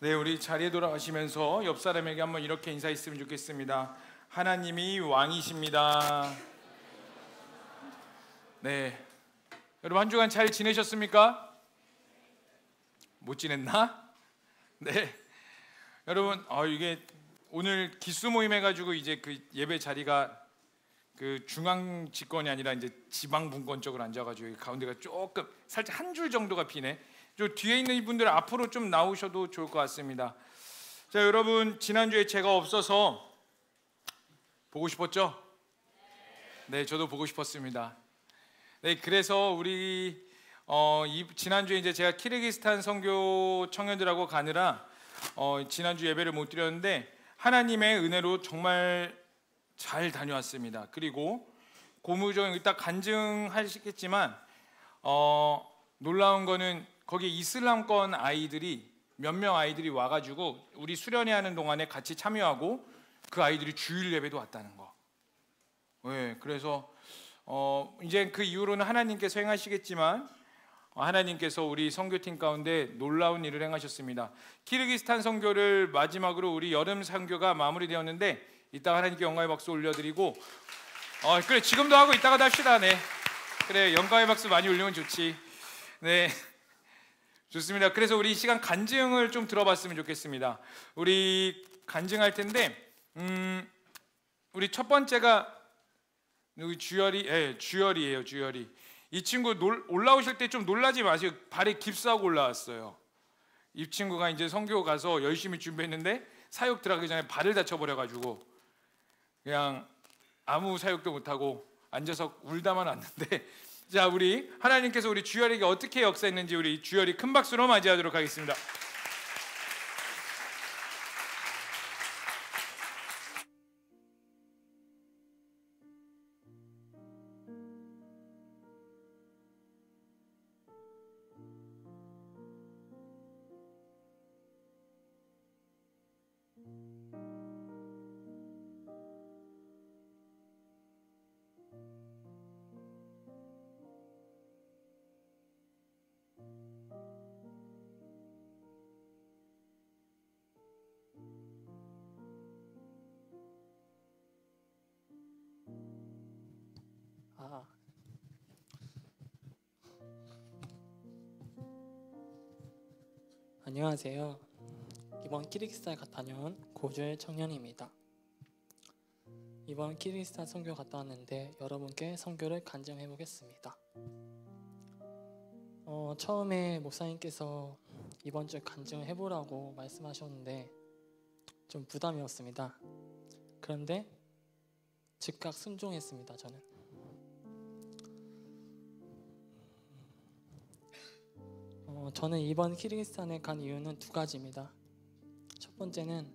네, 우리 자리에 돌아가시면서 옆 사람에게 한번 이렇게 인사했으면 좋겠습니다. 하나님이 왕이십니다. 네, 여러분 한 주간 잘 지내셨습니까? 못 지냈나? 네, 여러분 이게 오늘 기수 모임 해가지고 이제 그 예배 자리가 그 중앙 집권이 아니라 이제 지방 분권 쪽으로 앉아가지고 가운데가 조금 살짝 한 줄 정도가 비네. 저 뒤에 있는 이분들 앞으로 좀 나오셔도 좋을 것 같습니다. 자, 여러분 지난주에 제가 없어서 보고 싶었죠? 네, 저도 보고 싶었습니다. 네, 그래서 우리 지난주에 이제 제가 키르기스탄 선교 청년들하고 가느라 지난주 예배를 못 드렸는데 하나님의 은혜로 정말 잘 다녀왔습니다. 그리고 고무적인 이따 간증하시겠지만 놀라운 거는 거기 이슬람권 아이들이 몇 명 아이들이 와가지고 우리 수련회 하는 동안에 같이 참여하고 그 아이들이 주일 예배도 왔다는 거. 네, 그래서 이제 그 이후로는 하나님께서 행하시겠지만 하나님께서 우리 선교팀 가운데 놀라운 일을 행하셨습니다. 키르기스탄 선교를 마지막으로 우리 여름 선교가 마무리되었는데 이따가 하나님께 영광의 박수 올려드리고 그래 지금도 하고 이따가도 합시다. 네, 그래 영광의 박수 많이 올리면 좋지. 네, 좋습니다. 그래서 우리 이 시간 간증을 좀 들어봤으면 좋겠습니다. 우리 간증할 텐데 우리 첫 번째가 주열이에요. 주열이. 이 친구 올라오실 때 좀 놀라지 마세요. 발에 깁스하고 올라왔어요. 이 친구가 이제 선교 가서 열심히 준비했는데 사역 들어가기 전에 발을 다쳐버려가지고 그냥 아무 사역도 못하고 앉아서 울다만 왔는데 자, 우리 하나님께서 우리 주열이가 어떻게 역사했는지 우리 주열이 큰 박수로 맞이하도록 하겠습니다. 안녕하세요. 이번 키르기스탄 다녀온 고주엘 청년입니다. 이번 키르기스탄 선교 갔다 왔는데 여러분께 선교를 간증해 보겠습니다. 처음에 목사님께서 이번 주 간증을 해보라고 말씀하셨는데 좀 부담이었습니다. 그런데 즉각 순종했습니다. 저는 이번 키르기스탄에 간 이유는 두 가지입니다. 첫 번째는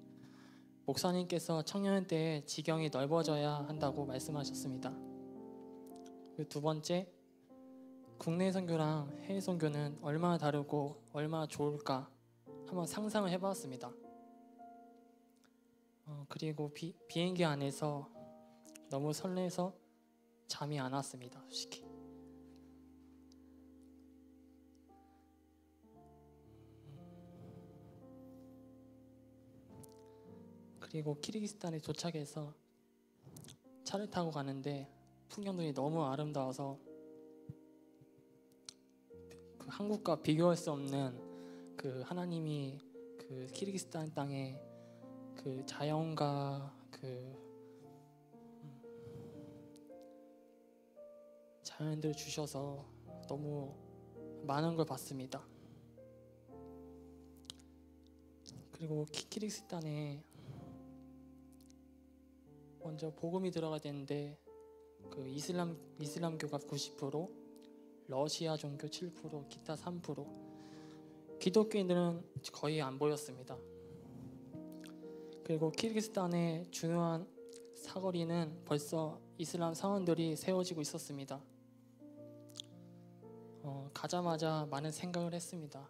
목사님께서 청년 때에 지경이 넓어져야 한다고 말씀하셨습니다. 그리고 두 번째, 국내 선교랑 해외 선교는 얼마나 다르고 얼마나 좋을까 한번 상상을 해봤습니다. 그리고 비행기 안에서 너무 설레서 잠이 안 왔습니다. 솔직히. 그리고 키르기스탄에 도착해서 차를 타고 가는데 풍경들이 너무 아름다워서 그 한국과 비교할 수 없는 그 하나님이 그 키르기스탄 땅에 그 자연과 그 자연들 주셔서 너무 많은 걸 봤습니다. 그리고 키르기스탄에 먼저 복음이 들어가야 되는데 그 이슬람교가 90%, 러시아 종교 7%, 기타 3%, 기독교인들은 거의 안 보였습니다. 그리고 키르기스탄의 중요한 사거리는 벌써 이슬람 사원들이 세워지고 있었습니다. 가자마자 많은 생각을 했습니다.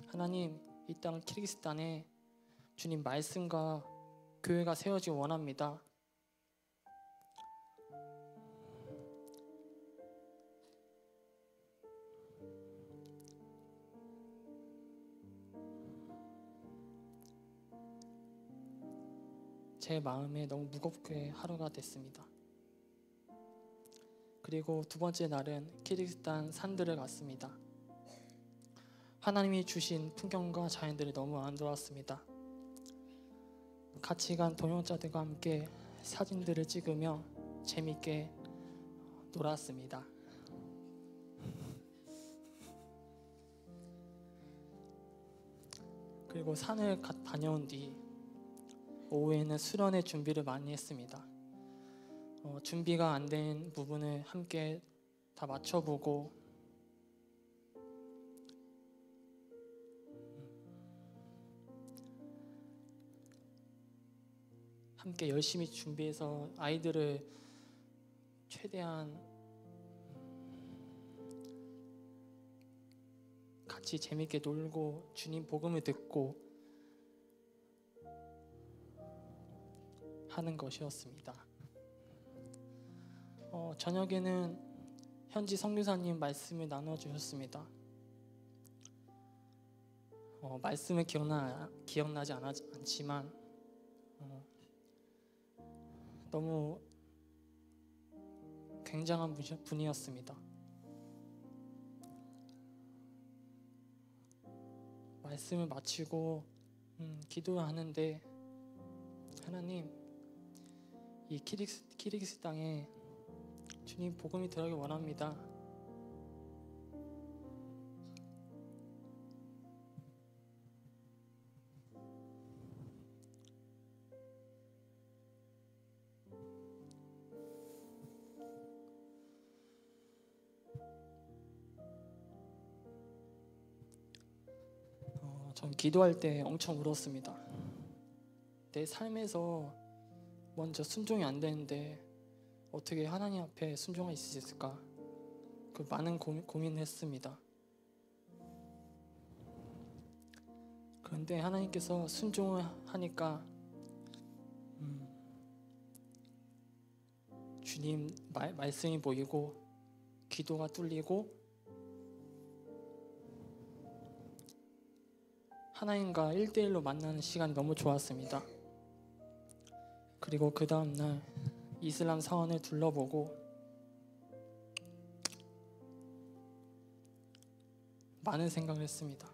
하나님, 이 땅 키르기스탄에 주님 말씀과 교회가 세워지기 원합니다. 제 마음에 너무 무겁게 하루가 됐습니다. 그리고 두 번째 날은 키르기스탄 산들을 갔습니다. 하나님이 주신 풍경과 자연들이 너무 아름다웠습니다. 같이 간 동역자들과 함께 사진들을 찍으며 재밌게 놀았습니다. 그리고 산을 다녀온 뒤 오후에는 수련회 준비를 많이 했습니다. 준비가 안 된 부분을 함께 다 맞춰보고 함께 열심히 준비해서 아이들을 최대한 같이 재밌게 놀고 주님 복음을 듣고 하는 것이었습니다. 저녁에는 현지 선교사님 말씀을 나눠주셨습니다. 말씀은 기억나지 않지만 너무 굉장한 분이었습니다. 말씀을 마치고 기도를 하는데 하나님, 이 키르기스 땅에 주님 복음이 들어가길 원합니다. 전 기도할 때 엄청 울었습니다. 내 삶에서 먼저 순종이 안 되는데 어떻게 하나님 앞에 순종할 수 있을까? 그 많은 고민을 했습니다. 그런데 하나님께서 순종을 하니까 주님 말씀이 보이고 기도가 뚫리고 하나님과 1대1로 만나는 시간이 너무 좋았습니다. 그리고 그 다음날 이슬람 사원을 둘러보고 많은 생각을 했습니다.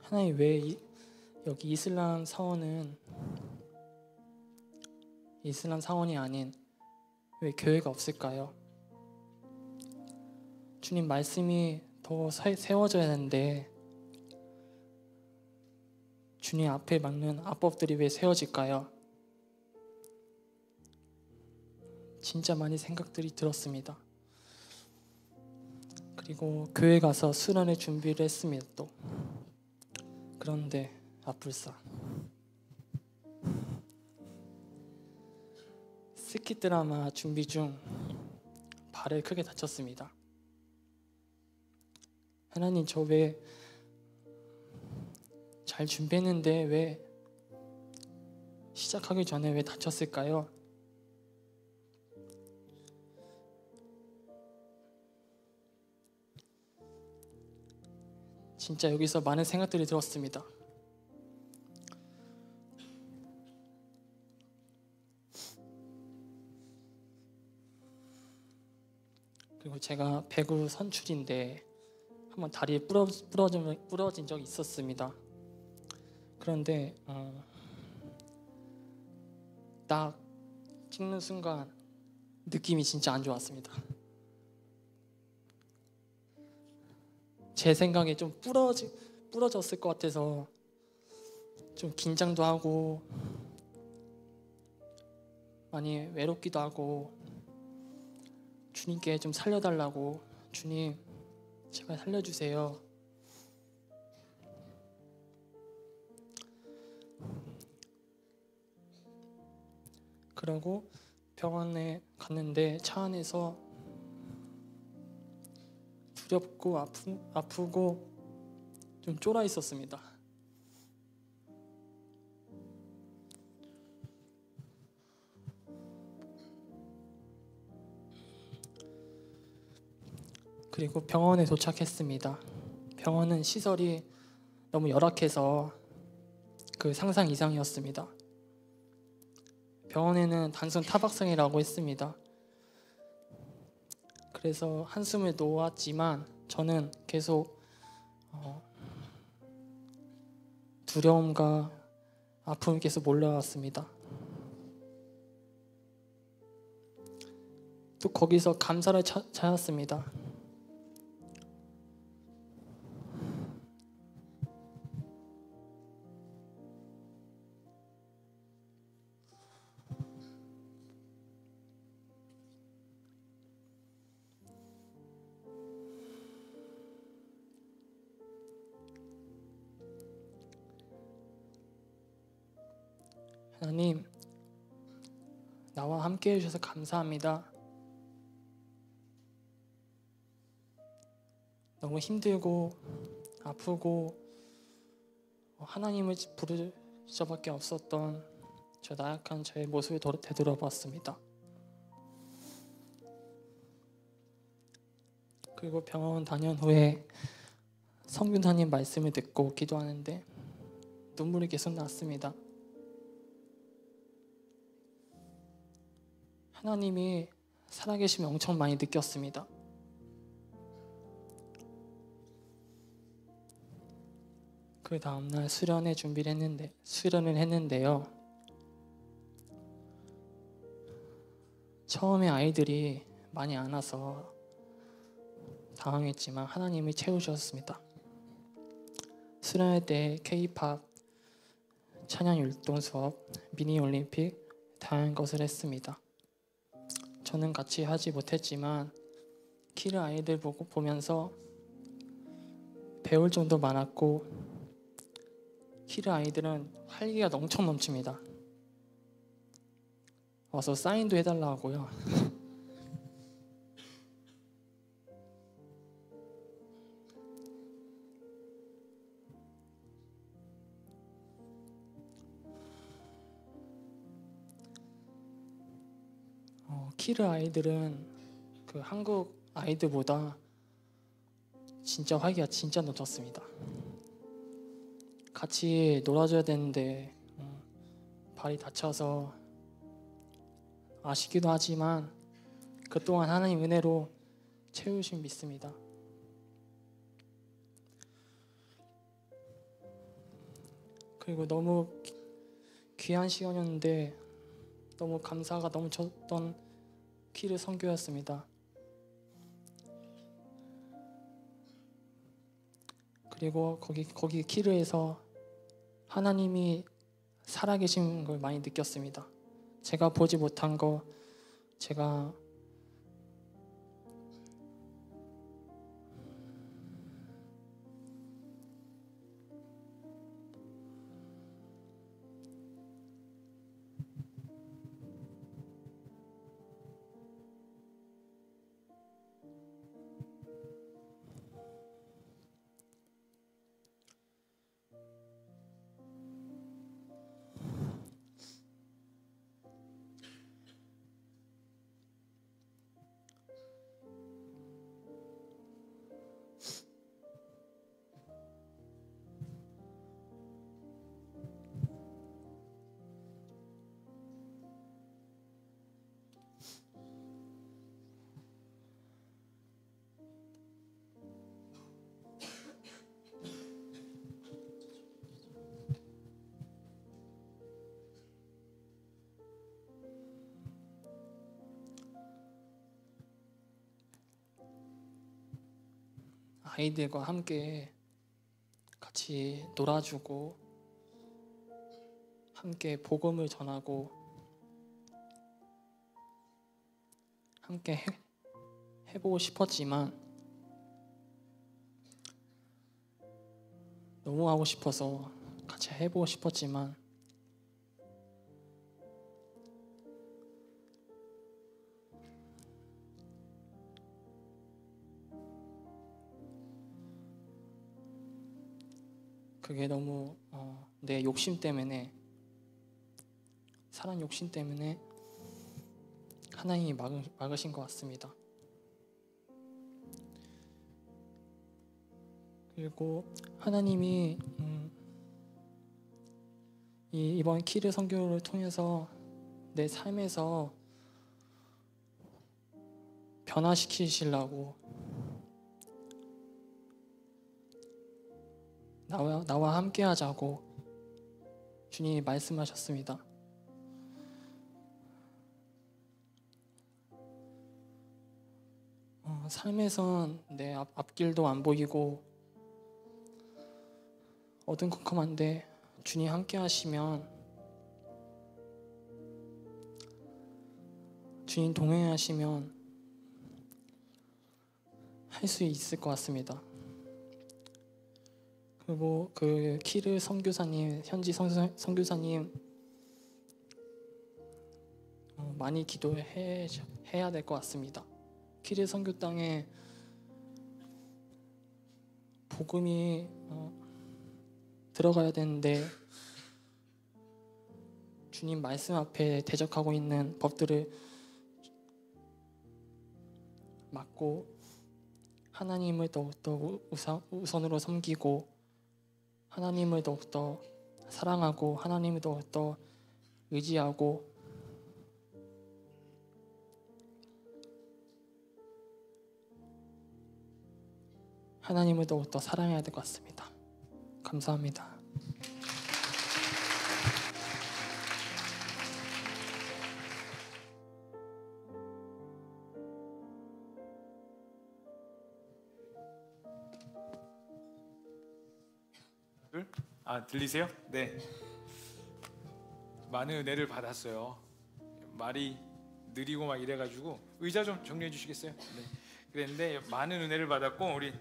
하나님, 왜 여기 이슬람 사원이 아닌 왜 교회가 없을까요? 주님 말씀이 더 세워져야 하는데 주님 앞에 맞는 앞법들이 왜 세워질까요? 진짜 많이 생각들이 들었습니다. 그리고 교회 가서 수련회 준비를 했습니다. 또 그런데 불사 스키 드라마 준비 중 발을 크게 다쳤습니다. 하나님, 저 왜 잘 준비했는데 왜 시작하기 전에 왜 다쳤을까요? 진짜 여기서 많은 생각들이 들었습니다. 그리고 제가 배구 선출인데 한번 다리에 부러진 적이 있었습니다. 그런데 딱 찍는 순간 느낌이 진짜 안 좋았습니다. 제 생각에 좀 부러졌을 것 같아서 좀 긴장도 하고 많이 외롭기도 하고 주님께 좀 살려달라고, 주님 제발 살려주세요. 그러고 병원에 갔는데 차 안에서 두렵고 아프고 좀 쫄아 있었습니다. 그리고 병원에 도착했습니다. 병원은 시설이 너무 열악해서 그 상상 이상이었습니다. 병원에는 단순 타박상이라고 했습니다. 그래서 한숨을 놓았지만 저는 계속 두려움과 아픔이 계속 몰려왔습니다. 또 거기서 감사를 찾았습니다. 하나님, 나와 함께 해주셔서 감사합니다. 너무 힘들고 아프고 하나님을 부를 수밖에 없었던 저 나약한 저의 모습을 되돌아봤습니다. 그리고 병원 다녀온 후에 성균사님 말씀을 듣고 기도하는데 눈물이 계속 났습니다. 하나님이 살아계심을 엄청 많이 느꼈습니다. 그 다음날 수련을 했는데요. 처음에 아이들이 많이 안 와서 당황했지만 하나님이 채우셨습니다. 수련회 때 K-팝, 찬양 율동 수업, 미니 올림픽 다양한 것을 했습니다. 저는 같이 하지 못했지만 키를 아이들 보면서 배울 점도 많았고 키를 아이들은 활기가 엄청 넘칩니다. 와서 사인도 해달라고요. 키르 아이들은 그 한국 아이들보다 진짜 활기가 진짜 넘쳤습니다. 같이 놀아줘야 되는데 발이 다쳐서 아쉽기도 하지만 그 또한 하나님 은혜로 채우심 믿습니다. 그리고 너무 귀한 시간이었는데 너무 감사가 넘쳤던 키르 선교였습니다. 그리고 거기 키르에서 하나님이 살아계신 걸 많이 느꼈습니다. 제가 보지 못한 거, 제가 아이들과 함께 같이 놀아주고 함께 복음을 전하고 함께 해보고 싶었지만 너무 하고 싶어서 같이 해보고 싶었지만 그게 너무 내 욕심 때문에 사람 욕심 때문에 하나님이 막으신 것 같습니다. 그리고 하나님이 이번 키르 선교를 통해서 내 삶에서 변화시키시려고 나와 함께 하자고 주님이 말씀하셨습니다. 삶에선 내 앞길도 안 보이고 어둠컴컴한데 주님 함께 하시면, 주님 동행하시면 할 수 있을 것 같습니다. 그리고 그 키르 선교사님, 현지 선교사님 많이 기도해야 될 것 같습니다. 키르 선교 땅에 복음이 들어가야 되는데 주님 말씀 앞에 대적하고 있는 법들을 막고 하나님을 더욱더 우선으로 섬기고 하나님을 더욱더 사랑하고 하나님을 더욱더 의지하고 하나님을 더욱더 사랑해야 될 것 같습니다. 감사합니다. 들리세요? 네. 많은 은혜를 받았어요. 말이 느리고 막 이래가지고 의자 좀 정리해 주시겠어요? 네. 그랬는데 많은 은혜를 받았고, 우리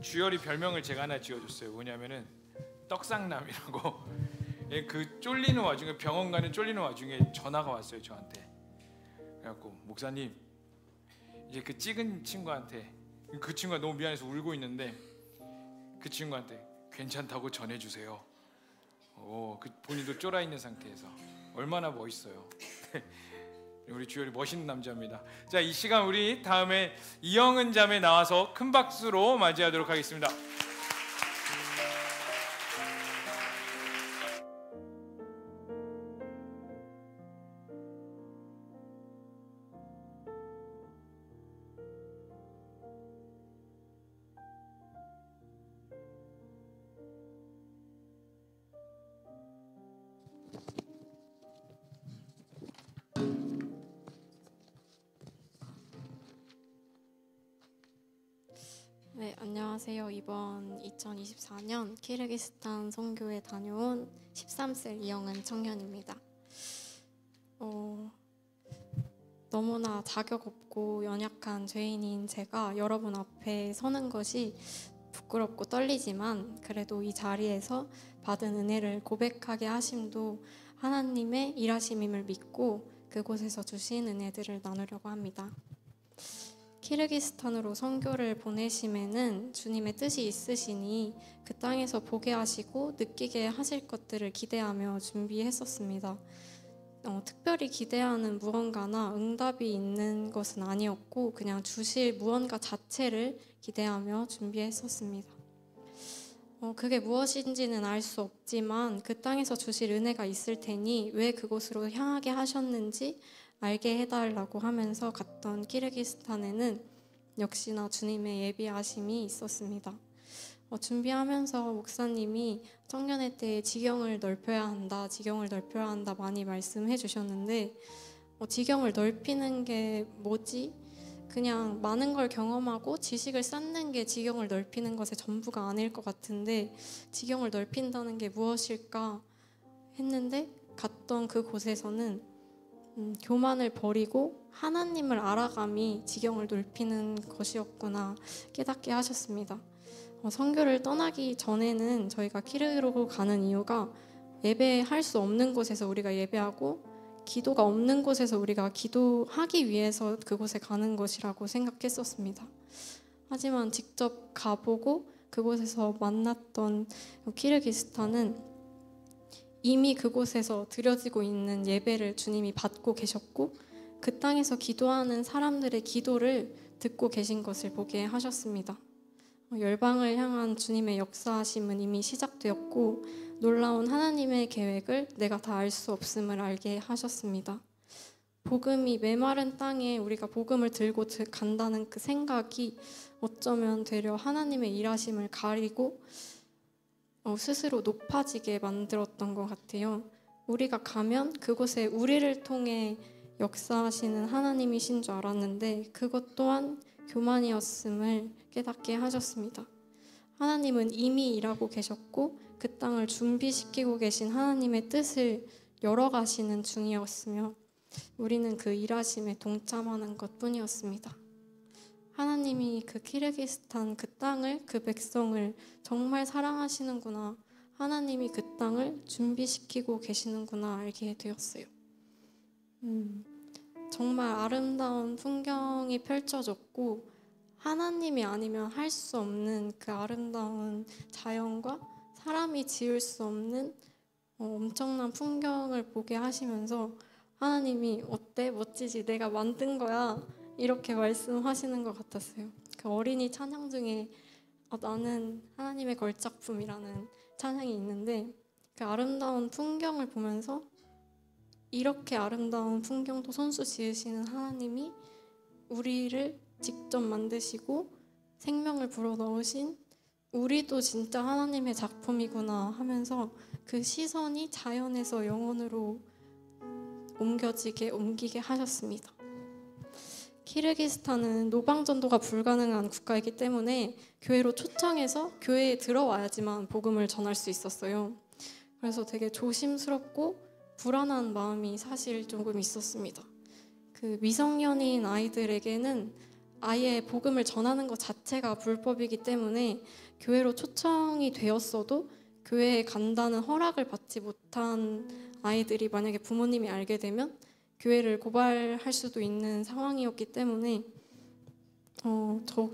주열이 별명을 제가 하나 지어줬어요. 뭐냐면은 떡상남이라고. 그 쫄리는 와중에, 병원 가는 쫄리는 와중에 전화가 왔어요 저한테. 그래갖고 목사님, 이제 그 찍은 친구한테, 그 친구가 너무 미안해서 울고 있는데 그 친구한테 괜찮다고 전해주세요. 그 본인도 쫄아 있는 상태에서. 얼마나 멋있어요. 우리 주열이 멋있는 남자입니다. 자, 이 시간 우리 다음에 이영은 자매 나와서 큰 박수로 맞이하도록 하겠습니다. 네, 안녕하세요. 이번 2024년 키르기스탄 선교에 다녀온 13세 이영은 청년입니다. 너무나 자격 없고 연약한 죄인인 제가 여러분 앞에 서는 것이 부끄럽고 떨리지만, 그래도 이 자리에서 받은 은혜를 고백하게 하심도 하나님의 일하심임을 믿고 그곳에서 주신 은혜들을 나누려고 합니다. 키르기스탄으로 선교를 보내심에는 주님의 뜻이 있으시니 그 땅에서 보게 하시고 느끼게 하실 것들을 기대하며 준비했었습니다. 특별히 기대하는 무언가나 응답이 있는 것은 아니었고, 그냥 주실 무언가 자체를 기대하며 준비했었습니다. 그게 무엇인지는 알 수 없지만 그 땅에서 주실 은혜가 있을 테니 왜 그곳으로 향하게 하셨는지 알게 해달라고 하면서 갔던 키르기스탄에는 역시나 주님의 예비하심이 있었습니다. 준비하면서 목사님이 청년의 때에 지경을 넓혀야 한다, 지경을 넓혀야 한다 많이 말씀해 주셨는데, 지경을 넓히는 게 뭐지? 그냥 많은 걸 경험하고 지식을 쌓는 게 지경을 넓히는 것의 전부가 아닐 것 같은데, 지경을 넓힌다는 게 무엇일까 했는데, 갔던 그곳에서는 교만을 버리고 하나님을 알아감이 지경을 넓히는 것이었구나 깨닫게 하셨습니다. 선교를 떠나기 전에는 저희가 키르기로 가는 이유가 예배할 수 없는 곳에서 우리가 예배하고 기도가 없는 곳에서 우리가 기도하기 위해서 그곳에 가는 것이라고 생각했었습니다. 하지만 직접 가보고 그곳에서 만났던 키르기스탄은 이미 그곳에서 드려지고 있는 예배를 주님이 받고 계셨고 그 땅에서 기도하는 사람들의 기도를 듣고 계신 것을 보게 하셨습니다. 열방을 향한 주님의 역사하심은 이미 시작되었고 놀라운 하나님의 계획을 내가 다 알 수 없음을 알게 하셨습니다. 복음이 메마른 땅에 우리가 복음을 들고 간다는 그 생각이 어쩌면 되려 하나님의 일하심을 가리고 스스로 높아지게 만들었던 것 같아요. 우리가 가면 그곳에 우리를 통해 역사하시는 하나님이신 줄 알았는데 그것 또한 교만이었음을 깨닫게 하셨습니다. 하나님은 이미 일하고 계셨고 그 땅을 준비시키고 계신 하나님의 뜻을 열어가시는 중이었으며 우리는 그 일하심에 동참하는 것뿐이었습니다. 하나님이 그 키르기스탄 그 땅을, 그 백성을 정말 사랑하시는구나, 하나님이 그 땅을 준비시키고 계시는구나 알게 되었어요. 정말 아름다운 풍경이 펼쳐졌고 하나님이 아니면 할 수 없는 그 아름다운 자연과 사람이 지을 수 없는 엄청난 풍경을 보게 하시면서 하나님이 어때? 멋지지? 내가 만든 거야. 이렇게 말씀하시는 것 같았어요. 그 어린이 찬양 중에 나는 하나님의 걸작품이라는 찬양이 있는데 그 아름다운 풍경을 보면서 이렇게 아름다운 풍경도 손수 지으시는 하나님이 우리를 직접 만드시고 생명을 불어넣으신 우리도 진짜 하나님의 작품이구나 하면서 그 시선이 자연에서 영혼으로 옮기게 하셨습니다. 키르기스탄은 노방전도가 불가능한 국가이기 때문에 교회로 초청해서 교회에 들어와야지만 복음을 전할 수 있었어요. 그래서 되게 조심스럽고 불안한 마음이 사실 조금 있었습니다. 그 미성년인 아이들에게는 아예 복음을 전하는 것 자체가 불법이기 때문에 교회로 초청이 되었어도 교회에 간다는 허락을 받지 못한 아이들이 만약에 부모님이 알게 되면 교회를 고발할 수도 있는 상황이었기 때문에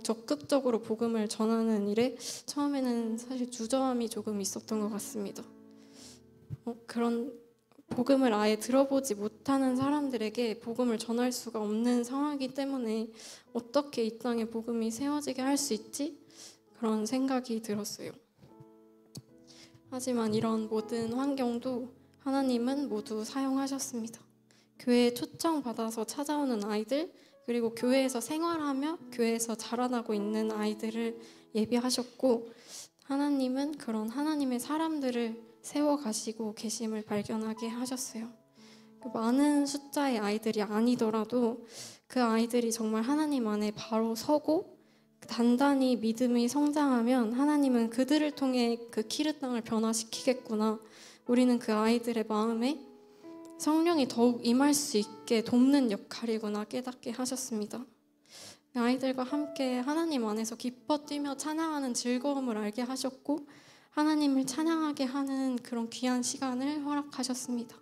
적극적으로 복음을 전하는 일에 처음에는 사실 주저함이 조금 있었던 것 같습니다. 그런 복음을 아예 들어보지 못하는 사람들에게 복음을 전할 수가 없는 상황이기 때문에 어떻게 이 땅에 복음이 세워지게 할 수 있지? 그런 생각이 들었어요. 하지만 이런 모든 환경도 하나님은 모두 사용하셨습니다. 교회에 초청받아서 찾아오는 아이들, 그리고 교회에서 생활하며 교회에서 자라나고 있는 아이들을 예비하셨고 하나님은 그런 하나님의 사람들을 세워가시고 계심을 발견하게 하셨어요. 많은 숫자의 아이들이 아니더라도 그 아이들이 정말 하나님 안에 바로 서고 단단히 믿음이 성장하면 하나님은 그들을 통해 그 키르 땅을 변화시키겠구나. 우리는 그 아이들의 마음에 성령이 더욱 임할 수 있게 돕는 역할이구나 깨닫게 하셨습니다. 아이들과 함께 하나님 안에서 기뻐 뛰며 찬양하는 즐거움을 알게 하셨고 하나님을 찬양하게 하는 그런 귀한 시간을 허락하셨습니다.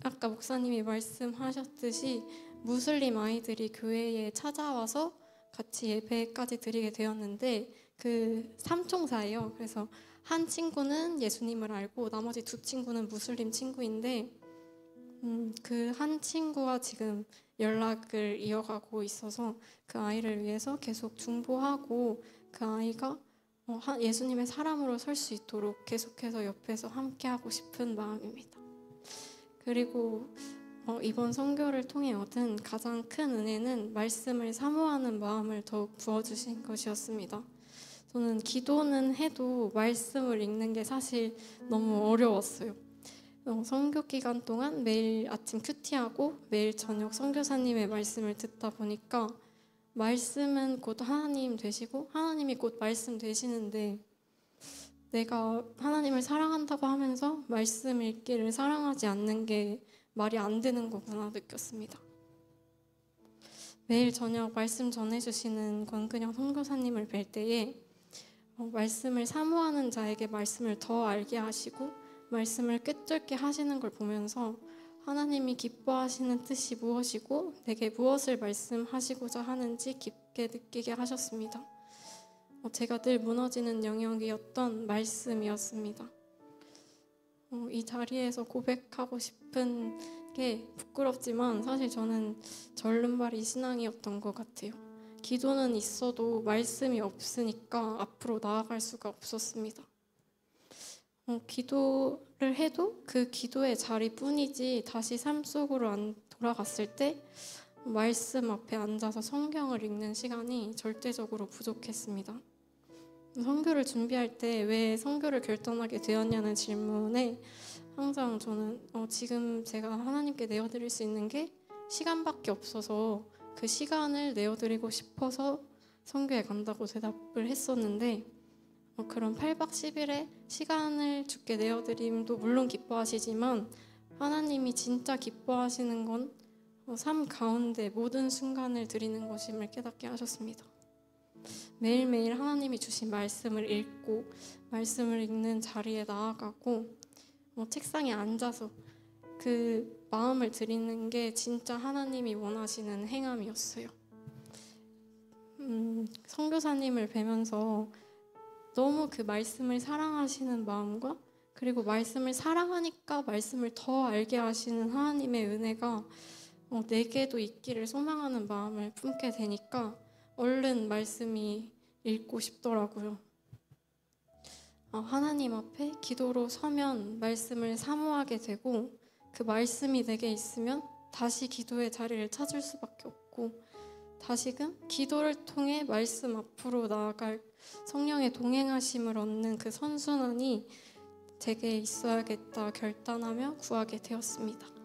아까 목사님이 말씀하셨듯이 무슬림 아이들이 교회에 찾아와서 같이 예배까지 드리게 되었는데 그 삼총사예요. 그래서 한 친구는 예수님을 알고 나머지 두 친구는 무슬림 친구인데 그 한 친구와 지금 연락을 이어가고 있어서 그 아이를 위해서 계속 중보하고 그 아이가 예수님의 사람으로 설 수 있도록 계속해서 옆에서 함께하고 싶은 마음입니다. 그리고 이번 선교를 통해 얻은 가장 큰 은혜는 말씀을 사모하는 마음을 더욱 부어주신 것이었습니다. 저는 기도는 해도 말씀을 읽는 게 사실 너무 어려웠어요. 선교 기간 동안 매일 아침 큐티하고 매일 저녁 선교사님의 말씀을 듣다 보니까 말씀은 곧 하나님 되시고 하나님이 곧 말씀 되시는데 내가 하나님을 사랑한다고 하면서 말씀 읽기를 사랑하지 않는 게 말이 안 되는 거구나 느꼈습니다. 매일 저녁 말씀 전해주시는 권근영 선교사님을 뵐 때에 말씀을 사모하는 자에게 말씀을 더 알게 하시고 말씀을 꿰뚫게 하시는 걸 보면서 하나님이 기뻐하시는 뜻이 무엇이고 내게 무엇을 말씀하시고자 하는지 깊게 느끼게 하셨습니다. 제가 늘 무너지는 영역이었던 말씀이었습니다. 이 자리에서 고백하고 싶은 게 부끄럽지만 사실 저는 절름발이 신앙이었던 것 같아요. 기도는 있어도 말씀이 없으니까 앞으로 나아갈 수가 없었습니다. 기도를 해도 그 기도의 자리뿐이지 다시 삶 속으로 안 돌아갔을 때 말씀 앞에 앉아서 성경을 읽는 시간이 절대적으로 부족했습니다. 선교를 준비할 때 왜 선교를 결단하게 되었냐는 질문에 항상 저는 지금 제가 하나님께 내어드릴 수 있는 게 시간밖에 없어서 그 시간을 내어드리고 싶어서 선교에 간다고 대답을 했었는데 그런 8박 10일의 시간을 주께 내어드림도 물론 기뻐하시지만 하나님이 진짜 기뻐하시는 건 삶 가운데 모든 순간을 드리는 것임을 깨닫게 하셨습니다. 매일매일 하나님이 주신 말씀을 읽고 말씀을 읽는 자리에 나아가고 책상에 앉아서 그 마음을 드리는 게 진짜 하나님이 원하시는 행함이었어요. 선교사님을 뵈면서 너무 그 말씀을 사랑하시는 마음과 그리고 말씀을 사랑하니까 말씀을 더 알게 하시는 하나님의 은혜가 내게도 있기를 소망하는 마음을 품게 되니까 얼른 말씀이 읽고 싶더라고요. 하나님 앞에 기도로 서면 말씀을 사모하게 되고 그 말씀이 내게 있으면 다시 기도의 자리를 찾을 수밖에 없고 다시금 기도를 통해 말씀 앞으로 나아갈 성령의 동행하심을 얻는 그 선순환이 제게 있어야겠다 결단하며 구하게 되었습니다.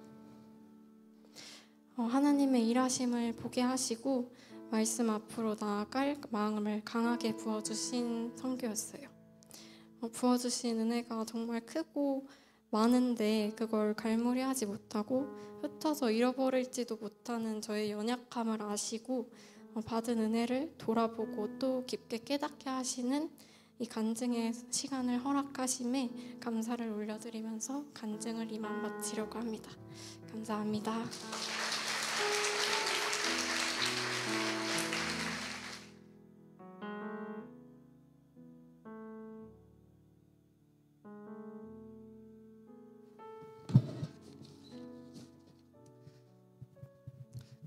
하나님의 일하심을 보게 하시고 말씀 앞으로 나아갈 마음을 강하게 부어주신 선교였어요. 부어주신 은혜가 정말 크고 많은데 그걸 갈무리하지 못하고 흩어져 잃어버릴지도 못하는 저의 연약함을 아시고 받은 은혜를 돌아보고 또 깊게 깨닫게 하시는 이 간증의 시간을 허락하심에 감사를 올려드리면서 간증을 이만 마치려고 합니다. 감사합니다.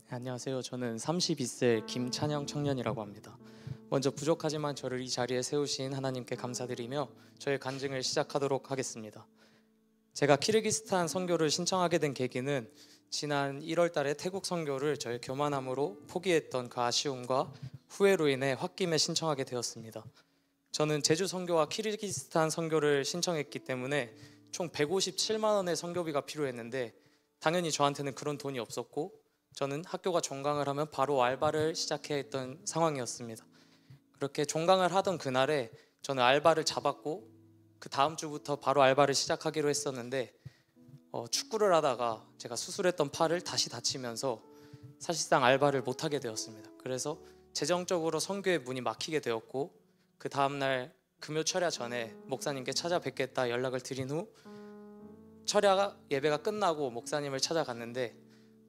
안녕하세요. 저는 32세 김찬영 청년이라고 합니다. 먼저 부족하지만 저를 이 자리에 세우신 하나님께 감사드리며 저의 간증을 시작하도록 하겠습니다. 제가 키르기스탄 선교를 신청하게 된 계기는 지난 1월 달에 태국 선교를 저의 교만함으로 포기했던 그 아쉬움과 후회로 인해 홧김에 신청하게 되었습니다. 저는 제주 선교와 키르기스탄 선교를 신청했기 때문에 총 157만 원의 선교비가 필요했는데 당연히 저한테는 그런 돈이 없었고 저는 학교가 종강을 하면 바로 알바를 시작해야 했던 상황이었습니다. 그렇게 종강을 하던 그날에 저는 알바를 잡았고 그 다음 주부터 바로 알바를 시작하기로 했었는데 축구를 하다가 제가 수술했던 팔을 다시 다치면서 사실상 알바를 못하게 되었습니다. 그래서 재정적으로 선교의 문이 막히게 되었고 그 다음날 금요 철야 전에 목사님께 찾아뵙겠다 연락을 드린 후 철야 예배가 끝나고 목사님을 찾아갔는데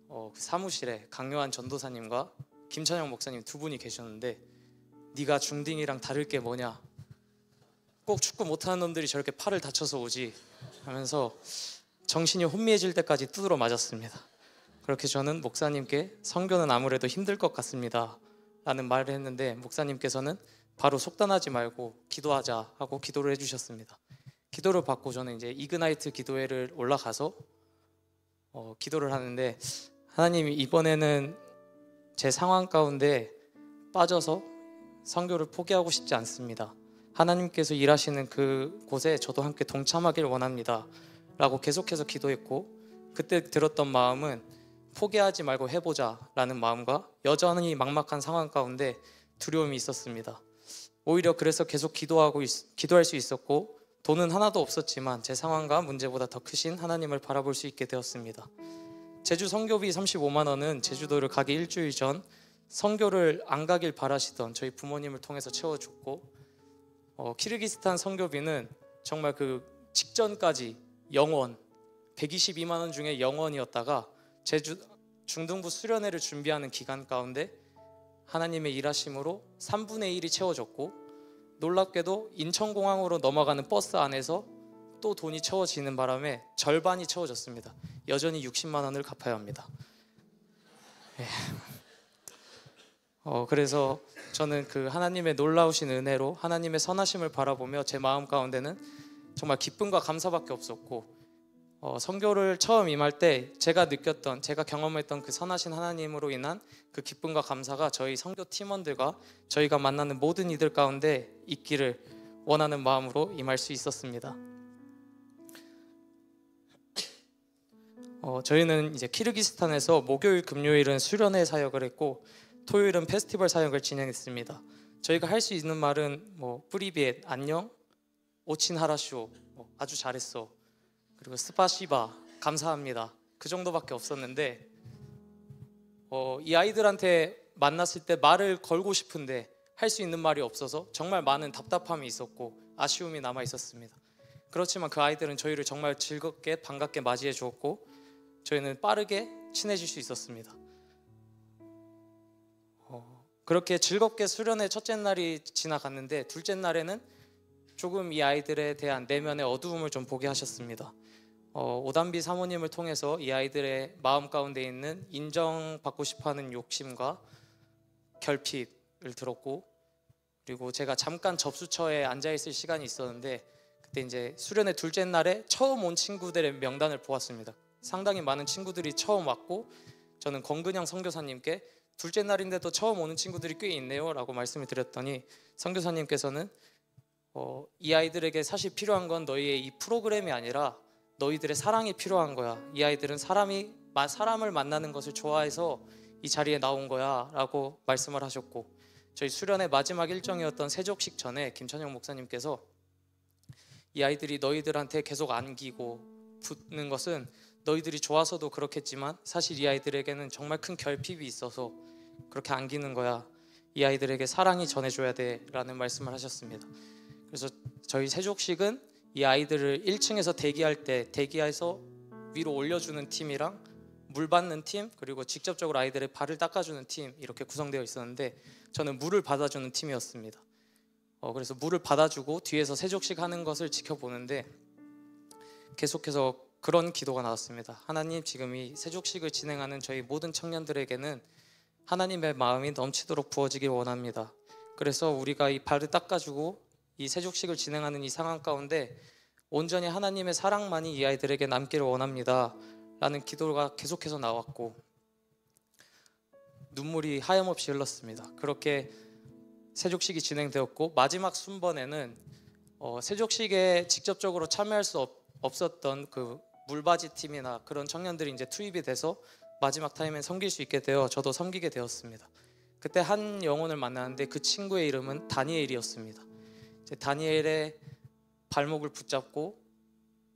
그 사무실에 강요한 전도사님과 김찬영 목사님 두 분이 계셨는데 네가 중딩이랑 다를 게 뭐냐, 꼭 축구 못하는 놈들이 저렇게 팔을 다쳐서 오지 하면서 정신이 혼미해질 때까지 두드러 맞았습니다. 그렇게 저는 목사님께 선교는 아무래도 힘들 것 같습니다 라는 말을 했는데 목사님께서는 바로 속단하지 말고 기도하자 하고 기도를 해주셨습니다. 기도를 받고 저는 이제 이그나이트 기도회를 올라가서 기도를 하는데 하나님이 이번에는 제 상황 가운데 빠져서 선교를 포기하고 싶지 않습니다. 하나님께서 일하시는 그곳에 저도 함께 동참하길 원합니다 라고 계속해서 기도했고 그때 들었던 마음은 포기하지 말고 해보자 라는 마음과 여전히 막막한 상황 가운데 두려움이 있었습니다. 오히려 그래서 계속 기도할 수 있었고 돈은 하나도 없었지만 제 상황과 문제보다 더 크신 하나님을 바라볼 수 있게 되었습니다. 제주 선교비 35만 원은 제주도를 가기 일주일 전 선교를 안 가길 바라시던 저희 부모님을 통해서 채워줬고 키르기스탄 선교비는 정말 그 직전까지 영원 122만 원 중에 영원이었다가 제주 중등부 수련회를 준비하는 기간 가운데 하나님의 일하심으로 3분의 1이 채워졌고 놀랍게도 인천공항으로 넘어가는 버스 안에서 또 돈이 채워지는 바람에 절반이 채워졌습니다. 여전히 60만 원을 갚아야 합니다. 그래서 저는 그 하나님의 놀라우신 은혜로 하나님의 선하심을 바라보며 제 마음 가운데는 정말 기쁨과 감사밖에 없었고, 선교를 처음 임할 때 제가 경험했던 그 선하신 하나님으로 인한 그 기쁨과 감사가 저희 선교 팀원들과 저희가 만나는 모든 이들 가운데 있기를 원하는 마음으로 임할 수 있었습니다. 저희는 이제 키르기스탄에서 목요일, 금요일은 수련회 사역을 했고 토요일은 페스티벌 사역을 진행했습니다. 저희가 할 수 있는 말은 프리비엣, 안녕, 오친 하라쇼, 아주 잘했어, 그리고 스파시바, 감사합니다, 그 정도밖에 없었는데 이 아이들한테 만났을 때 말을 걸고 싶은데 할 수 있는 말이 없어서 정말 많은 답답함이 있었고 아쉬움이 남아 있었습니다. 그렇지만 그 아이들은 저희를 정말 즐겁게 반갑게 맞이해 주었고 저희는 빠르게 친해질 수 있었습니다. 그렇게 즐겁게 수련회 첫째 날이 지나갔는데 둘째 날에는 조금 이 아이들에 대한 내면의 어두움을 좀 보게 하셨습니다. 오단비 사모님을 통해서 이 아이들의 마음 가운데 있는 인정받고 싶어하는 욕심과 결핍을 들었고, 그리고 제가 잠깐 접수처에 앉아 있을 시간이 있었는데 그때 이제 수련회 둘째 날에 처음 온 친구들의 명단을 보았습니다. 상당히 많은 친구들이 처음 왔고 저는 권근영 선교사님께 둘째 날인데도 처음 오는 친구들이 꽤 있네요 라고 말씀을 드렸더니 선교사님께서는 이 아이들에게 사실 필요한 건 너희의 이 프로그램이 아니라 너희들의 사랑이 필요한 거야. 이 아이들은 사람을 만나는 것을 좋아해서 이 자리에 나온 거야 라고 말씀을 하셨고, 저희 수련의 마지막 일정이었던 세족식 전에 김찬영 목사님께서 이 아이들이 너희들한테 계속 안기고 붙는 것은 너희들이 좋아서도 그렇겠지만 사실 이 아이들에게는 정말 큰 결핍이 있어서 그렇게 안기는 거야. 이 아이들에게 사랑이 전해줘야 돼 라는 말씀을 하셨습니다. 그래서 저희 세족식은 이 아이들을 1층에서 대기할 때 대기해서 위로 올려주는 팀이랑 물 받는 팀, 그리고 직접적으로 아이들의 발을 닦아주는 팀, 이렇게 구성되어 있었는데 저는 물을 받아주는 팀이었습니다. 그래서 물을 받아주고 뒤에서 세족식 하는 것을 지켜보는데 계속해서 그런 기도가 나왔습니다. 하나님, 지금 이 세족식을 진행하는 저희 모든 청년들에게는 하나님의 마음이 넘치도록 부어지길 원합니다. 그래서 우리가 이 발을 닦아주고 이 세족식을 진행하는 이 상황 가운데 온전히 하나님의 사랑만이 이 아이들에게 남기를 원합니다 라는 기도가 계속해서 나왔고 눈물이 하염없이 흘렀습니다. 그렇게 세족식이 진행되었고 마지막 순번에는 세족식에 직접적으로 참여할 수 없었던 그 물바지 팀이나 그런 청년들이 이제 투입이 돼서 마지막 타임에 섬길 수 있게 되어 저도 섬기게 되었습니다. 그때 한 영혼을 만났는데 그 친구의 이름은 다니엘이었습니다. 다니엘의 발목을 붙잡고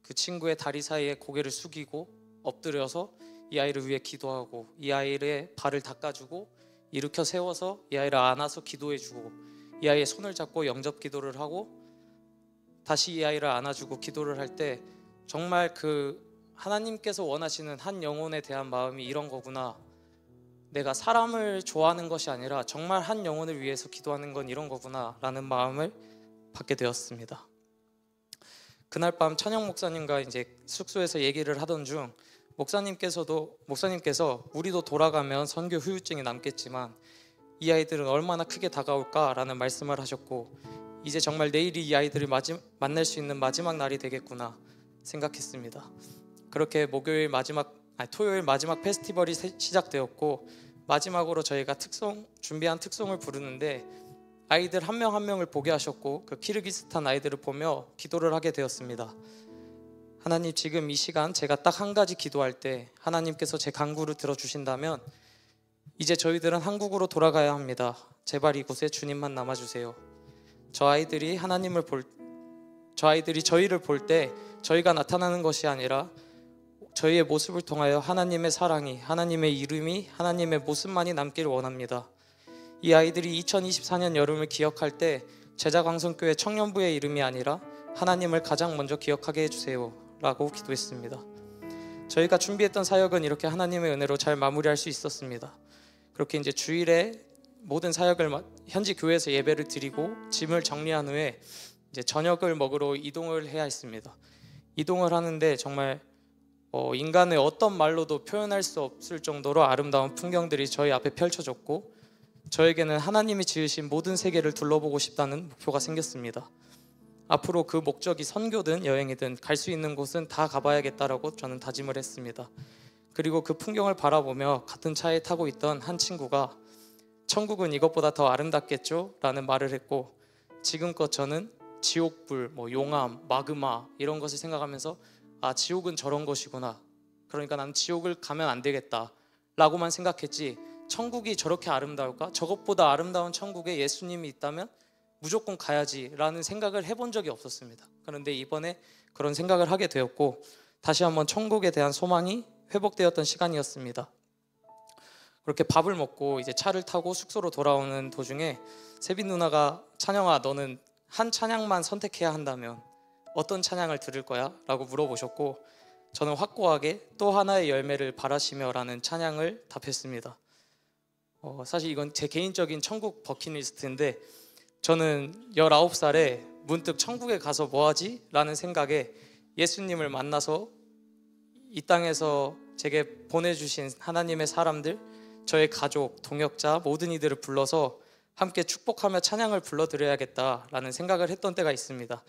그 친구의 다리 사이에 고개를 숙이고 엎드려서 이 아이를 위해 기도하고 이 아이의 발을 닦아주고 일으켜 세워서 이 아이를 안아서 기도해주고 이 아이의 손을 잡고 영접 기도를 하고 다시 이 아이를 안아주고 기도를 할 때 정말 그 하나님께서 원하시는 한 영혼에 대한 마음이 이런 거구나, 내가 사람을 좋아하는 것이 아니라 정말 한 영혼을 위해서 기도하는 건 이런 거구나 라는 마음을 받게 되었습니다. 그날 밤 찬영 목사님과 이제 숙소에서 얘기를 하던 중 목사님께서 우리도 돌아가면 선교 후유증이 남겠지만 이 아이들은 얼마나 크게 다가올까라는 말씀을 하셨고 이제 정말 내일이 이 아이들을 만날 수 있는 마지막 날이 되겠구나 생각했습니다. 그렇게 토요일 마지막 페스티벌이 시작되었고 마지막으로 저희가 준비한 특송을 부르는데 아이들 한 명 한 명을 보게 하셨고 그 키르기스탄 아이들을 보며 기도를 하게 되었습니다. 하나님, 지금 이 시간 제가 딱 한 가지 기도할 때 하나님께서 제 간구를 들어주신다면 이제 저희들은 한국으로 돌아가야 합니다. 제발 이곳에 주님만 남아주세요. 저 아이들이 저희를 볼 때 저희가 나타나는 것이 아니라 저희의 모습을 통하여 하나님의 사랑이, 하나님의 이름이, 하나님의 모습만이 남기를 원합니다. 이 아이들이 2024년 여름을 기억할 때 제자광성교회 청년부의 이름이 아니라 하나님을 가장 먼저 기억하게 해주세요 라고 기도했습니다. 저희가 준비했던 사역은 이렇게 하나님의 은혜로 잘 마무리할 수 있었습니다. 그렇게 이제 주일에 모든 사역을 현지 교회에서 예배를 드리고 짐을 정리한 후에 이제 저녁을 먹으러 이동을 해야 했습니다. 이동을 하는데 정말 인간의 어떤 말로도 표현할 수 없을 정도로 아름다운 풍경들이 저희 앞에 펼쳐졌고 저에게는 하나님이 지으신 모든 세계를 둘러보고 싶다는 목표가 생겼습니다. 앞으로 그 목적이 선교든 여행이든 갈 수 있는 곳은 다 가봐야겠다라고 저는 다짐을 했습니다. 그리고 그 풍경을 바라보며 같은 차에 타고 있던 한 친구가 천국은 이것보다 더 아름답겠죠? 라는 말을 했고, 지금껏 저는 지옥불, 용암, 마그마 이런 것을 생각하면서 아, 지옥은 저런 것이구나, 그러니까 나는 지옥을 가면 안 되겠다 라고만 생각했지, 천국이 저렇게 아름다울까? 저것보다 아름다운 천국에 예수님이 있다면 무조건 가야지 라는 생각을 해본 적이 없었습니다. 그런데 이번에 그런 생각을 하게 되었고, 다시 한번 천국에 대한 소망이 회복되었던 시간이었습니다. 그렇게 밥을 먹고 이제 차를 타고 숙소로 돌아오는 도중에 세빈 누나가 찬영아, 너는 한 찬양만 선택해야 한다면 어떤 찬양을 들을 거야? 라고 물어보셨고, 저는 확고하게 또 하나의 열매를 바라시며 라는 찬양을 답했습니다. 사실 이건 제 개인적인 천국 버킷리스트인데, 저는 19살에 문득 천국에 가서 뭐하지? 라는 생각에 예수님을 만나서 이 땅에서 제게 보내주신 하나님의 사람들, 저의 가족, 동역자 모든 이들을 불러서 함께 축복하며 찬양을 불러드려야겠다라는 생각을 했던 때가 있습니다.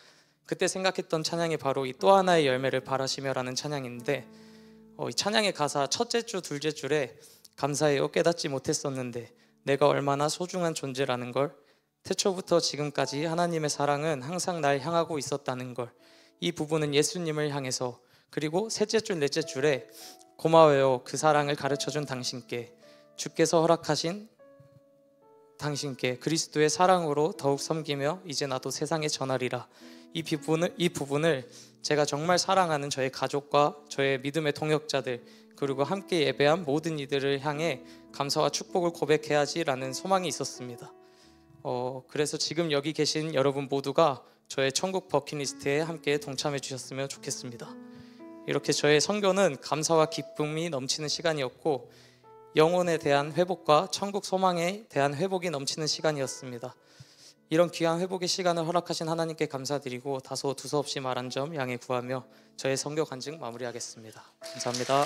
그때 생각했던 찬양이 바로 이 또 하나의 열매를 바라시며 라는 찬양인데, 이 찬양의 가사 첫째 줄 둘째 줄에 감사해요 깨닫지 못했었는데 내가 얼마나 소중한 존재라는 걸, 태초부터 지금까지 하나님의 사랑은 항상 날 향하고 있었다는 걸, 이 부분은 예수님을 향해서, 그리고 셋째 줄 넷째 줄에 고마워요 그 사랑을 가르쳐준 당신께, 주께서 허락하신 당신께 그리스도의 사랑으로 더욱 섬기며 이제 나도 세상에 전하리라. 이 부분을 제가 정말 사랑하는 저의 가족과 저의 믿음의 동역자들, 그리고 함께 예배한 모든 이들을 향해 감사와 축복을 고백해야지라는 소망이 있었습니다. 그래서 지금 여기 계신 여러분 모두가 저의 천국 버킷리스트에 함께 동참해 주셨으면 좋겠습니다. 이렇게 저의 선교는 감사와 기쁨이 넘치는 시간이었고, 영혼에 대한 회복과 천국 소망에 대한 회복이 넘치는 시간이었습니다. 이런 귀한 회복의 시간을 허락하신 하나님께 감사드리고 다소 두서없이 말한 점 양해 구하며 저의 선교 간증 마무리하겠습니다. 감사합니다.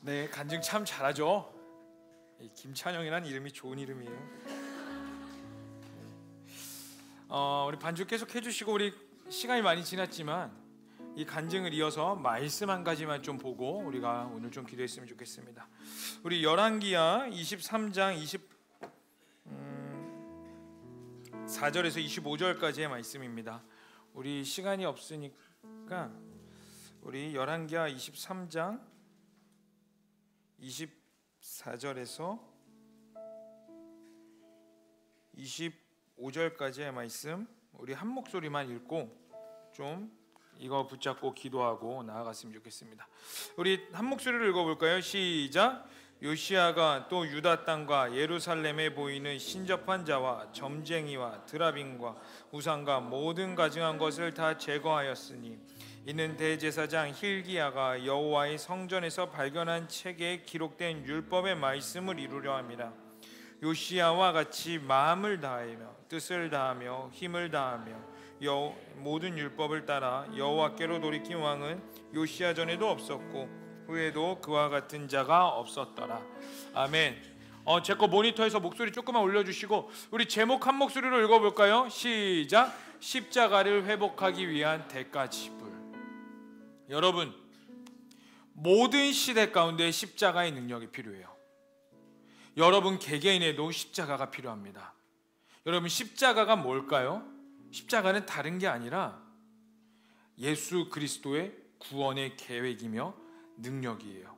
네, 간증 참 잘하죠. 김찬영이란 이름이 좋은 이름이에요. 우리 반주 계속 해주시고, 우리 시간이 많이 지났지만 이 간증을 이어서 말씀 한 가지만 좀 보고 우리가 오늘 좀 기도했으면 좋겠습니다. 우리 열왕기하 23장 24절에서 25절까지의 말씀입니다. 우리 시간이 없으니까 우리 열왕기하 23장 24절에서 25절까지의 말씀 우리 한 목소리만 읽고 좀 이거 붙잡고 기도하고 나아갔으면 좋겠습니다. 우리 한 목소리를 읽어볼까요? 시작. 요시야가 또 유다 땅과 예루살렘에 보이는 신접한 자와 점쟁이와 드라빔과 우상과 모든 가증한 것을 다 제거하였으니 이는 대제사장 hil기야가 여호와의 성전에서 발견한 책에 기록된 율법의 말씀을 이루려 함이라. 요시야와 같이 마음을 다하며 뜻을 다하며 힘을 다하며 모든 율법을 따라 여호와께로 돌이킨 왕은 요시야 전에도 없었고 후에도 그와 같은 자가 없었더라. 아멘. 제 거 모니터에서 목소리 조금만 올려주시고 우리 제목 한 목소리로 읽어볼까요? 시작. 십자가를 회복하기 위한 대가 지불. 여러분, 모든 시대 가운데 십자가의 능력이 필요해요. 여러분 개개인에도 십자가가 필요합니다. 여러분, 십자가가 뭘까요? 십자가는 다른 게 아니라 예수 그리스도의 구원의 계획이며 능력이에요.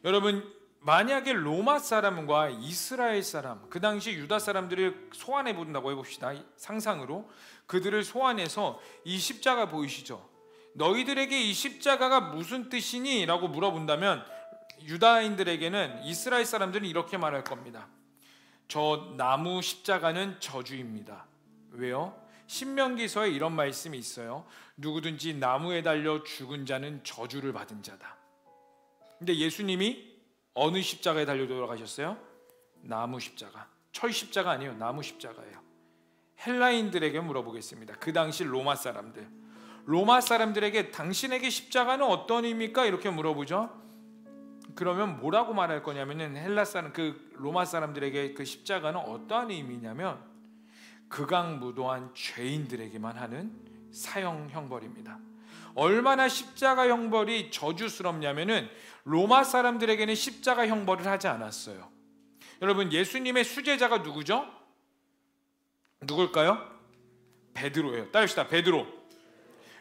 여러분, 만약에 로마 사람과 이스라엘 사람, 그 당시 유다 사람들을 소환해 본다고 해봅시다. 상상으로 그들을 소환해서 이 십자가 보이시죠? 너희들에게 이 십자가가 무슨 뜻이니? 라고 물어본다면 유다인들에게는, 이스라엘 사람들은 이렇게 말할 겁니다. 저 나무 십자가는 저주입니다. 왜요? 신명기서에 이런 말씀이 있어요. 누구든지 나무에 달려 죽은 자는 저주를 받은 자다. 근데 예수님이 어느 십자가에 달려 돌아가셨어요? 나무 십자가. 철 십자가 아니에요. 나무 십자가예요. 헬라인들에게 물어보겠습니다. 그 당시 로마 사람들, 로마 사람들에게 당신에게 십자가는 어떤 의미입니까? 이렇게 물어보죠. 그러면 뭐라고 말할 거냐면은 헬라 사람, 그 로마 사람들에게 그 십자가는 어떠한 의미냐면 극악무도한 죄인들에게만 하는 사형 형벌입니다. 얼마나 십자가 형벌이 저주스럽냐면은 로마 사람들에게는 십자가 형벌을 하지 않았어요. 여러분, 예수님의 수제자가 누구죠? 누굴까요? 베드로예요. 따라합시다. 베드로.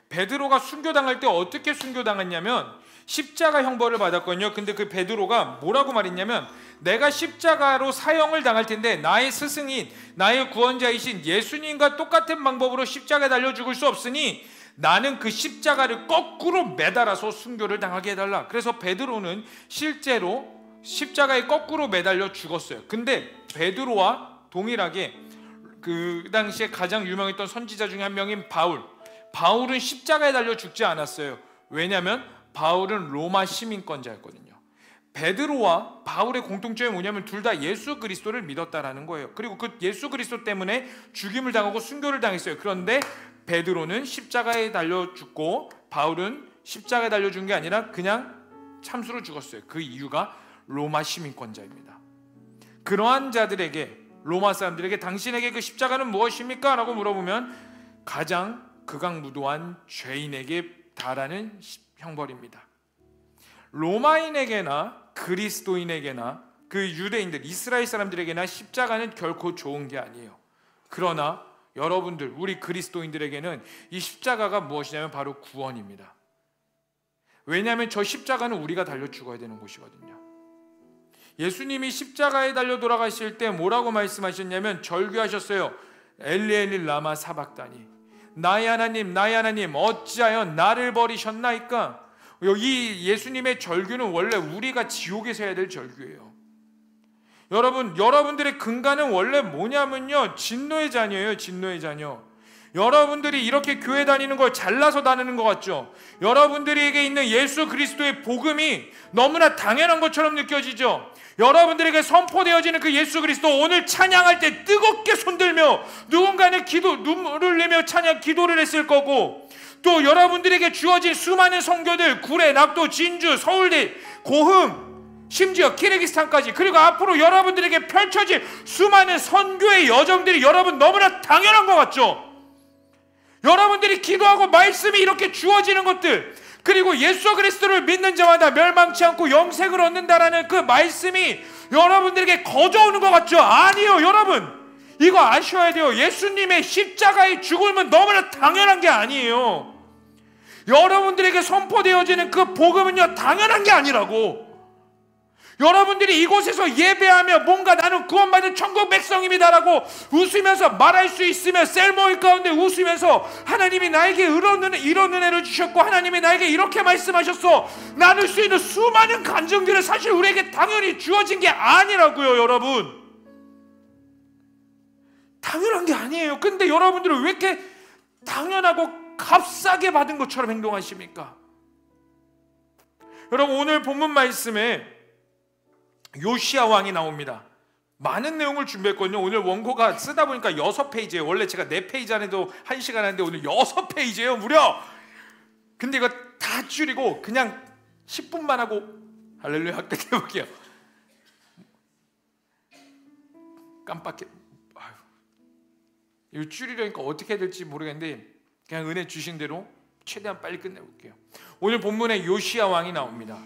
베드로가 순교당할 때 어떻게 순교당했냐면 십자가 형벌을 받았거든요. 근데 그 베드로가 뭐라고 말했냐면, 내가 십자가로 사형을 당할 텐데 나의 스승인, 나의 구원자이신 예수님과 똑같은 방법으로 십자가에 달려 죽을 수 없으니 나는 그 십자가를 거꾸로 매달아서 순교를 당하게 해달라. 그래서 베드로는 실제로 십자가에 거꾸로 매달려 죽었어요. 근데 베드로와 동일하게 그 당시에 가장 유명했던 선지자 중에 한 명인 바울은 십자가에 달려 죽지 않았어요. 왜냐하면 바울은 로마 시민권자였거든요. 베드로와 바울의 공통점이 뭐냐면 둘 다 예수 그리스도를 믿었다라는 거예요. 그리고 그 예수 그리스도 때문에 죽임을 당하고 순교를 당했어요. 그런데 베드로는 십자가에 달려 죽고 바울은 십자가에 달려 죽은 게 아니라 그냥 참수로 죽었어요. 그 이유가 로마 시민권자입니다. 그러한 자들에게, 로마 사람들에게 당신에게 그 십자가는 무엇입니까? 라고 물어보면 가장 극악무도한 죄인에게 달하는 형벌입니다. 로마인에게나 그리스도인에게나 그 유대인들, 이스라엘 사람들에게나 십자가는 결코 좋은 게 아니에요. 그러나 여러분들, 우리 그리스도인들에게는 이 십자가가 무엇이냐면 바로 구원입니다. 왜냐하면 저 십자가는 우리가 달려 죽어야 되는 곳이거든요. 예수님이 십자가에 달려 돌아가실 때 뭐라고 말씀하셨냐면 절규하셨어요. 엘리 엘리 라마 사박다니, 나의 하나님 어찌하여 나를 버리셨나이까. 이 예수님의 절규는 원래 우리가 지옥에서 해야 될 절규예요. 여러분들의 근간은 원래 뭐냐면요, 진노의 자녀예요. 진노의 자녀. 여러분들이 이렇게 교회 다니는 걸 잘나서 다니는 것 같죠? 여러분들에게 있는 예수 그리스도의 복음이 너무나 당연한 것처럼 느껴지죠? 여러분들에게 선포되어지는 그 예수 그리스도, 오늘 찬양할 때 뜨겁게 손들며 누군가는 눈물을 흘리며 찬양 기도를 했을 거고, 또 여러분들에게 주어진 수많은 선교들, 구례, 낙도, 진주, 서울대, 고흥, 심지어 키르기스탄까지, 그리고 앞으로 여러분들에게 펼쳐질 수많은 선교의 여정들이 여러분 너무나 당연한 것 같죠? 여러분들이 기도하고 말씀이 이렇게 주어지는 것들, 그리고 예수 그리스도를 믿는 자마다 멸망치 않고 영생을 얻는다라는 그 말씀이 여러분들에게 거저오는 것 같죠? 아니요, 여러분, 이거 아셔야 돼요. 예수님의 십자가의 죽음은 너무나 당연한 게 아니에요. 여러분들에게 선포되어지는 그 복음은요, 당연한 게 아니라고. 여러분들이 이곳에서 예배하며 뭔가 나는 구원받은 천국 백성입니다라고 웃으면서 말할 수 있으며, 셀모이 가운데 웃으면서 하나님이 나에게 이런 은혜를 주셨고 하나님이 나에게 이렇게 말씀하셨어, 나눌 수 있는 수많은 간증들은 사실 우리에게 당연히 주어진 게 아니라고요. 여러분, 당연한 게 아니에요. 근데 여러분들은 왜 이렇게 당연하고 값싸게 받은 것처럼 행동하십니까? 여러분, 오늘 본문 말씀에 요시야 왕이 나옵니다. 많은 내용을 준비했거든요. 오늘 원고가 쓰다 보니까 6페이지예요. 원래 제가 4페이지 안에도 1시간 하는데 오늘 6페이지예요, 무려. 근데 이거 다 줄이고 그냥 10분만 하고 할렐루야 끝내볼게요. 깜빡해. 이거 줄이려니까 어떻게 해야 될지 모르겠는데 그냥 은혜 주신 대로 최대한 빨리 끝내볼게요. 오늘 본문에 요시야 왕이 나옵니다.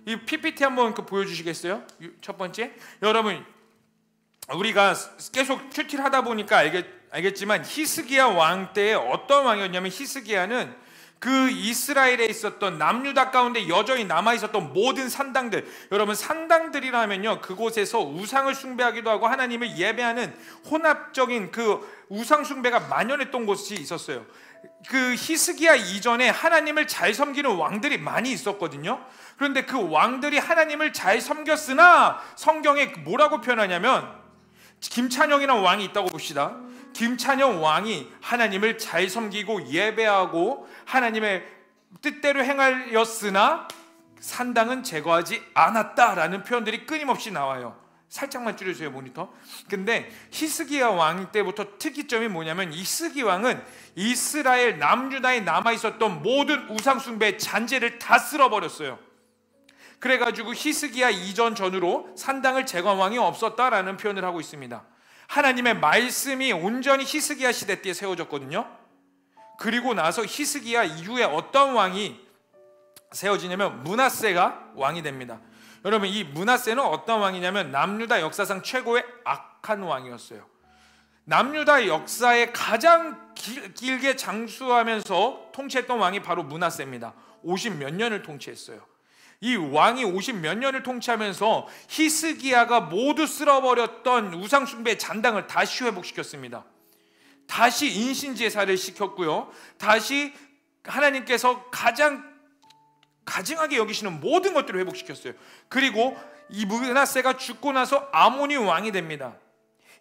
이 PPT 한번 보여주시겠어요? 첫 번째, 여러분, 우리가 계속 큐티를 하다 보니까 알겠지만 히스기야 왕 때에 어떤 왕이었냐면, 히스기야는 그 이스라엘에 있었던 남유다 가운데 여전히 남아있었던 모든 산당들, 여러분 산당들이라면요, 그곳에서 우상을 숭배하기도 하고 하나님을 예배하는 혼합적인 그 우상 숭배가 만연했던 곳이 있었어요. 그 히스기야 이전에 하나님을 잘 섬기는 왕들이 많이 있었거든요. 그런데 그 왕들이 하나님을 잘 섬겼으나 성경에 뭐라고 표현하냐면, 김찬영이라는 왕이 있다고 봅시다. 김찬영 왕이 하나님을 잘 섬기고 예배하고 하나님의 뜻대로 행하였으나 산당은 제거하지 않았다라는 표현들이 끊임없이 나와요. 살짝만 줄여주세요, 모니터. 근데 히스기야 왕 때부터 특이점이 뭐냐면 히스기 왕은 이스라엘 남유다에 남아있었던 모든 우상숭배 잔재를 다 쓸어버렸어요. 그래가지고 히스기야 이전 전후로 산당을 제거한 왕이 없었다라는 표현을 하고 있습니다. 하나님의 말씀이 온전히 히스기야 시대 때 세워졌거든요. 그리고 나서 히스기야 이후에 어떤 왕이 세워지냐면 므낫세가 왕이 됩니다. 여러분, 이 므낫세는 어떤 왕이냐면 남유다 역사상 최고의 악한 왕이었어요. 남유다 역사에 가장 길게 장수하면서 통치했던 왕이 바로 므낫세입니다. 50 몇 년을 통치했어요. 이 왕이 50 몇 년을 통치하면서 히스기야가 모두 쓸어버렸던 우상숭배의 잔당을 다시 회복시켰습니다. 다시 인신제사를 시켰고요. 다시 하나님께서 가장 가증하게 여기시는 모든 것들을 회복시켰어요. 그리고 이 므낫세가 죽고 나서 아몬이 왕이 됩니다.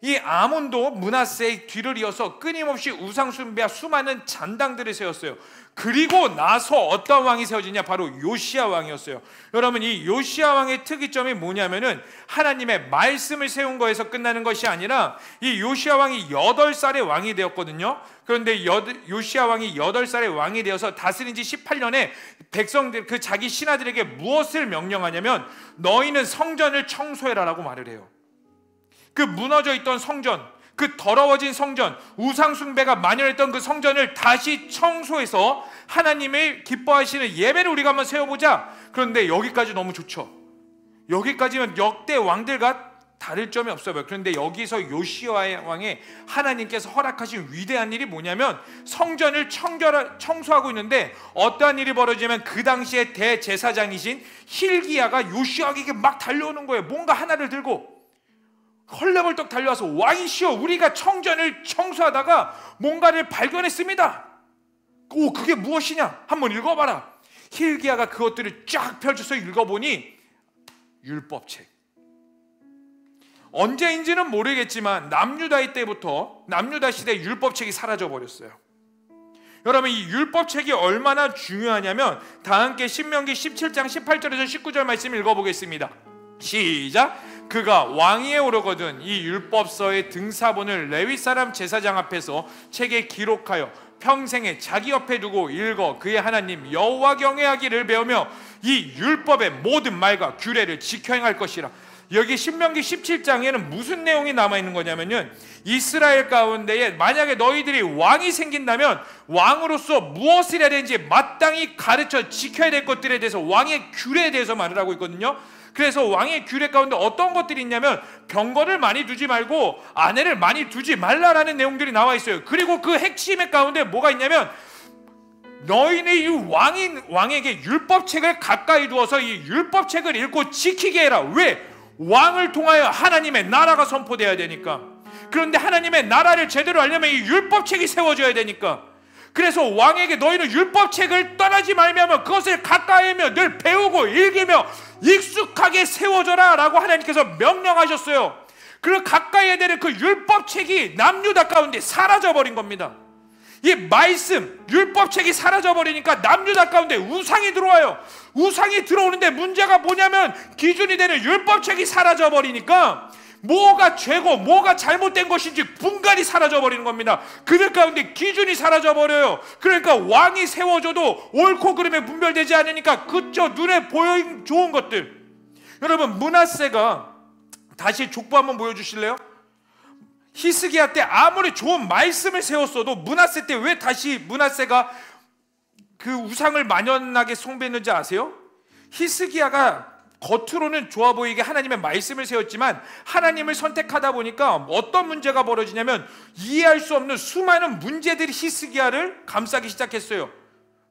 이 아몬도 므낫세의 뒤를 이어서 끊임없이 우상숭배와 수많은 잔당들을 세웠어요. 그리고 나서 어떤 왕이 세워지냐? 바로 요시야 왕이었어요. 여러분, 이 요시야 왕의 특이점이 뭐냐면은 하나님의 말씀을 세운 거에서 끝나는 것이 아니라 이 요시야 왕이 8살의 왕이 되었거든요. 그런데 요시야 왕이 8살의 왕이 되어서 다스린 지 18년에 백성들, 그 자기 신하들에게 무엇을 명령하냐면 너희는 성전을 청소해라라고 말을 해요. 그 무너져 있던 성전, 그 더러워진 성전, 우상숭배가 만연했던 그 성전을 다시 청소해서 하나님을 기뻐하시는 예배를 우리가 한번 세워보자. 그런데 여기까지 너무 좋죠. 여기까지는 역대 왕들과 다를 점이 없어요. 그런데 여기서 요시야 왕의 하나님께서 허락하신 위대한 일이 뭐냐면 성전을 청소하고 있는데 어떠한 일이 벌어지냐면 그 당시에 대제사장이신 hil기야가 요시야에게 막 달려오는 거예요. 뭔가 하나를 들고 헐레벌떡 달려와서 왕이시여, 우리가 성전을 청소하다가 뭔가를 발견했습니다. 오, 그게 무엇이냐? 한번 읽어봐라. hil기야가 그것들을 쫙 펼쳐서 읽어보니 율법책. 언제인지는 모르겠지만 남유다 때부터 남유다 시대 율법책이 사라져버렸어요. 여러분, 이 율법책이 얼마나 중요하냐면 다 함께 신명기 17장 18절에서 19절 말씀 읽어보겠습니다. 시작. 그가 왕위에 오르거든 이 율법서의 등사본을 레위 사람 제사장 앞에서 책에 기록하여 평생에 자기 옆에 두고 읽어 그의 하나님 여호와 경외하기를 배우며 이 율법의 모든 말과 규례를 지켜 행할 것이라. 여기 신명기 17장에는 무슨 내용이 남아있는 거냐면요, 이스라엘 가운데에 만약에 너희들이 왕이 생긴다면 왕으로서 무엇을 해야 되는지 마땅히 가르쳐 지켜야 될 것들에 대해서 왕의 규례에 대해서 말을 하고 있거든요. 그래서 왕의 규례 가운데 어떤 것들이 있냐면 병거를 많이 두지 말고 아내를 많이 두지 말라라는 내용들이 나와 있어요. 그리고 그 핵심의 가운데 뭐가 있냐면 너희는 이 왕에게 율법책을 가까이 두어서 이 율법책을 읽고 지키게 해라. 왜? 왕을 통하여 하나님의 나라가 선포되어야 되니까. 그런데 하나님의 나라를 제대로 알려면 이 율법책이 세워져야 되니까. 그래서 왕에게 너희는 율법책을 떠나지 말며 그것을 가까이 하며 늘 배우고 읽으며 익숙하게 세워져라 라고 하나님께서 명령하셨어요. 그리고 가까이 해야 되는 그 율법책이 남유다 가운데 사라져버린 겁니다. 이 말씀, 율법책이 사라져버리니까 남유다 가운데 우상이 들어와요. 우상이 들어오는데 문제가 뭐냐면 기준이 되는 율법책이 사라져버리니까 뭐가 죄고 뭐가 잘못된 것인지 분간이 사라져버리는 겁니다. 그들 가운데 기준이 사라져버려요. 그러니까 왕이 세워져도 옳고 그름에 분별되지 않으니까 그저 눈에 보이는 좋은 것들. 여러분, 므낫세가 다시 족보 한번 보여주실래요? 히스기야 때 아무리 좋은 말씀을 세웠어도 므낫세 때 왜 다시 므낫세가 그 우상을 만연하게 숭배했는지 아세요? 히스기야가 겉으로는 좋아 보이게 하나님의 말씀을 세웠지만 하나님을 선택하다 보니까 어떤 문제가 벌어지냐면 이해할 수 없는 수많은 문제들이 히스기야를 감싸기 시작했어요.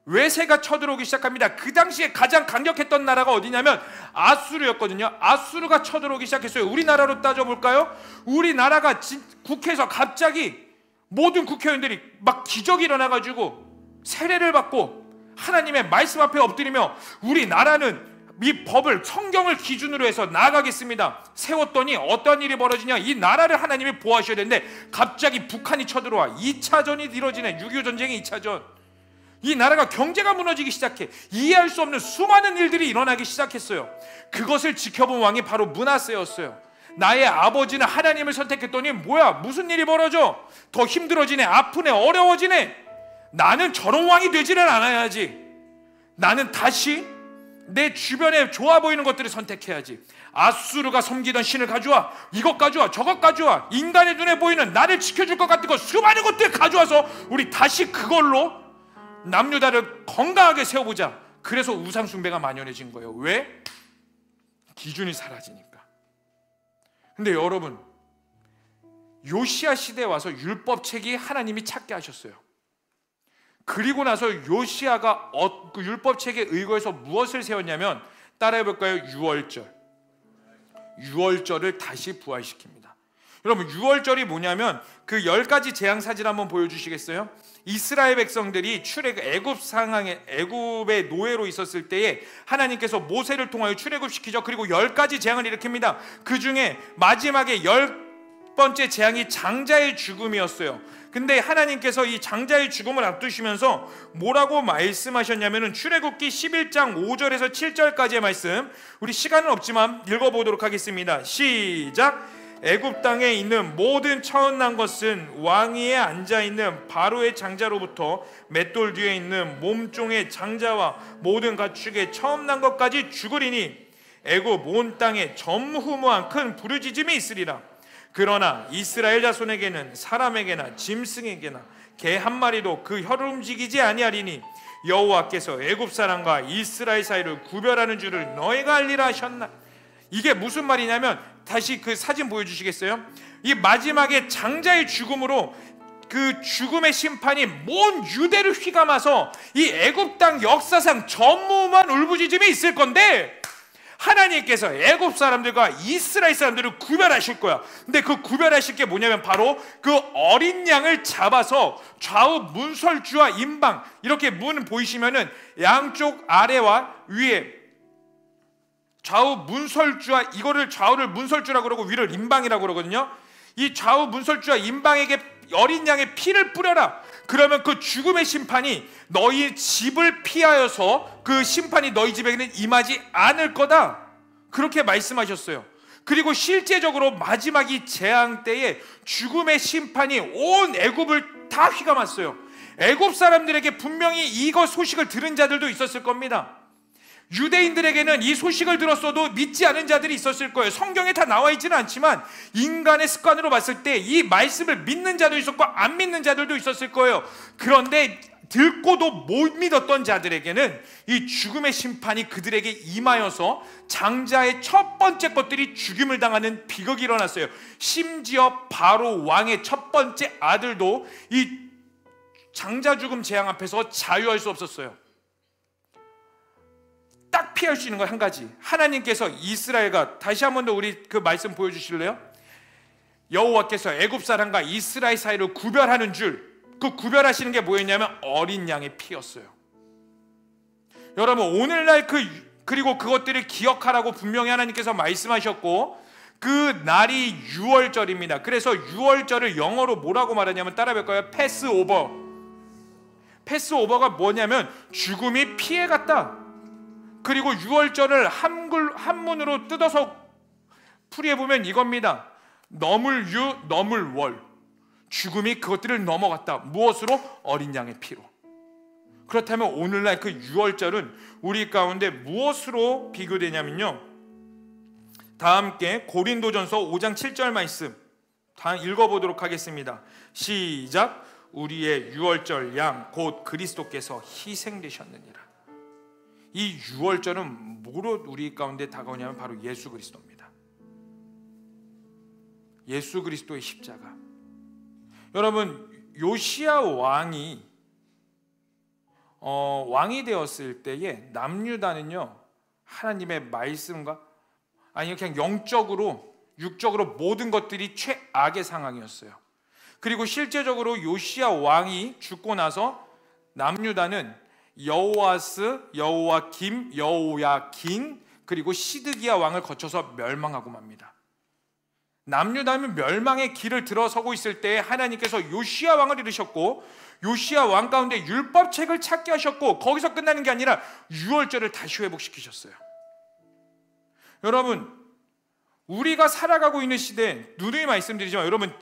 외세가 쳐들어오기 시작합니다. 그 당시에 가장 강력했던 나라가 어디냐면 아수르였거든요. 아수르가 쳐들어오기 시작했어요. 우리나라로 따져볼까요? 우리나라가 국회에서 갑자기 모든 국회의원들이 막 기적이 일어나가지고 세례를 받고 하나님의 말씀 앞에 엎드리며 우리나라는 이 법을, 성경을 기준으로 해서 나아가겠습니다. 세웠더니 어떤 일이 벌어지냐, 이 나라를 하나님이 보호하셔야 되는데 갑자기 북한이 쳐들어와 2차전이 이루어지네. 6.25 전쟁의 2차전. 이 나라가 경제가 무너지기 시작해. 이해할 수 없는 수많은 일들이 일어나기 시작했어요. 그것을 지켜본 왕이 바로 므낫세였어요. 나의 아버지는 하나님을 선택했더니 뭐야, 무슨 일이 벌어져? 더 힘들어지네, 아프네, 어려워지네. 나는 저런 왕이 되지는 않아야지. 나는 다시 내 주변에 좋아 보이는 것들을 선택해야지. 아수르가 섬기던 신을 가져와, 이것 가져와, 저것 가져와, 인간의 눈에 보이는 나를 지켜줄 것 같은 거 수많은 것들 가져와서 우리 다시 그걸로 남유다를 건강하게 세워보자. 그래서 우상 숭배가 만연해진 거예요. 왜? 기준이 사라지니까. 근데 여러분, 요시야 시대에 와서 율법책이 하나님이 찾게 하셨어요. 그리고 나서 요시야가 그 율법책에 의거해서 무엇을 세웠냐면, 따라해볼까요? 유월절을 다시 부활시킵니다. 여러분, 유월절이 뭐냐면 그 10가지 재앙 사진 한번 보여주시겠어요? 이스라엘 백성들이 애굽의 노예로 있었을 때에 하나님께서 모세를 통하여 출애굽시키죠. 그리고 10가지 재앙을 일으킵니다. 그 중에 마지막에 10번째 재앙이 장자의 죽음이었어요. 근데 하나님께서 이 장자의 죽음을 앞두시면서 뭐라고 말씀하셨냐면은 출애굽기 11장 5절에서 7절까지의 말씀, 우리 시간은 없지만 읽어보도록 하겠습니다. 시작. 애굽 땅에 있는 모든 처음난 것은 왕위에 앉아있는 바로의 장자로부터 맷돌 뒤에 있는 몸종의 장자와 모든 가축의 처음 난 것까지 죽으리니 애굽 온 땅에 전무후무한 큰 부르짖음이 있으리라. 그러나 이스라엘 자손에게는 사람에게나 짐승에게나 개 한 마리도 그 혀를 움직이지 아니하리니 여호와께서 애굽 사람과 이스라엘 사이를 구별하는 줄을 너희가 알리라 하셨나. 이게 무슨 말이냐면, 다시 그 사진 보여주시겠어요? 이 마지막에 장자의 죽음으로 그 죽음의 심판이 온 유대를 휘감아서 이 애굽 땅 역사상 전무후무한 울부짖음이 있을 건데, 하나님께서 애굽 사람들과 이스라엘 사람들을 구별하실 거야. 근데 그 구별하실 게 뭐냐면 바로 그 어린 양을 잡아서 좌우 문설주와 임방, 이렇게 문 보이시면은 양쪽 아래와 위에 좌우 문설주와, 이거를 좌우를 문설주라고 그러고 위를 임방이라고 그러거든요. 이 좌우 문설주와 임방에게 어린 양의 피를 뿌려라. 그러면 그 죽음의 심판이 너희 집을 피하여서 그 심판이 너희 집에게는 임하지 않을 거다. 그렇게 말씀하셨어요. 그리고 실제적으로 마지막 이 재앙 때에 죽음의 심판이 온 애굽을 다 휘감았어요. 애굽 사람들에게 분명히 이거 소식을 들은 자들도 있었을 겁니다. 유대인들에게는 이 소식을 들었어도 믿지 않은 자들이 있었을 거예요. 성경에 다 나와 있지는 않지만 인간의 습관으로 봤을 때 이 말씀을 믿는 자도 있었고 안 믿는 자들도 있었을 거예요. 그런데 듣고도 못 믿었던 자들에게는 이 죽음의 심판이 그들에게 임하여서 장자의 첫 번째 것들이 죽임을 당하는 비극이 일어났어요. 심지어 바로 왕의 첫 번째 아들도 이 장자 죽음 재앙 앞에서 자유할 수 없었어요. 딱 피할 수 있는 건 한 가지, 하나님께서 이스라엘과, 다시 한 번 더 우리 그 말씀 보여주실래요? 여호와께서 애굽 사람과 이스라엘 사이를 구별하는 줄, 그 구별하시는 게 뭐였냐면 어린 양의 피였어요. 여러분, 오늘날 그리고 그것들을 기억하라고 분명히 하나님께서 말씀하셨고, 그 날이 유월절입니다. 그래서 유월절을 영어로 뭐라고 말하냐면, 따라해볼까요? 패스오버. 패스오버가 뭐냐면 죽음이 피해갔다. 그리고 유월절을 한문으로 뜯어서 풀이해보면 이겁니다. 너물유 너물월. 죽음이 그것들을 넘어갔다. 무엇으로? 어린 양의 피로. 그렇다면 오늘날 그 유월절은 우리 가운데 무엇으로 비교되냐면요, 다 함께 고린도전서 5장 7절 말씀 다 읽어보도록 하겠습니다. 시작. 우리의 유월절 양 곧 그리스도께서 희생되셨느니라. 이 유월절은 뭐로 우리 가운데 다가오냐면 바로 예수 그리스도입니다. 예수 그리스도의 십자가. 여러분, 요시야 왕이 왕이 되었을 때에 남유다는요, 하나님의 말씀과, 아니 그냥 영적으로 육적으로 모든 것들이 최악의 상황이었어요. 그리고 실제적으로 요시야 왕이 죽고 나서 남유다는 여호아스, 여호와김, 여호야긴, 그리고 시드기야 왕을 거쳐서 멸망하고 맙니다. 남유다는 멸망의 길을 들어서고 있을 때 하나님께서 요시야 왕을 이르셨고, 요시야 왕 가운데 율법책을 찾게 하셨고, 거기서 끝나는 게 아니라 유월절을 다시 회복시키셨어요. 여러분, 우리가 살아가고 있는 시대, 누누이 말씀드리지만 여러분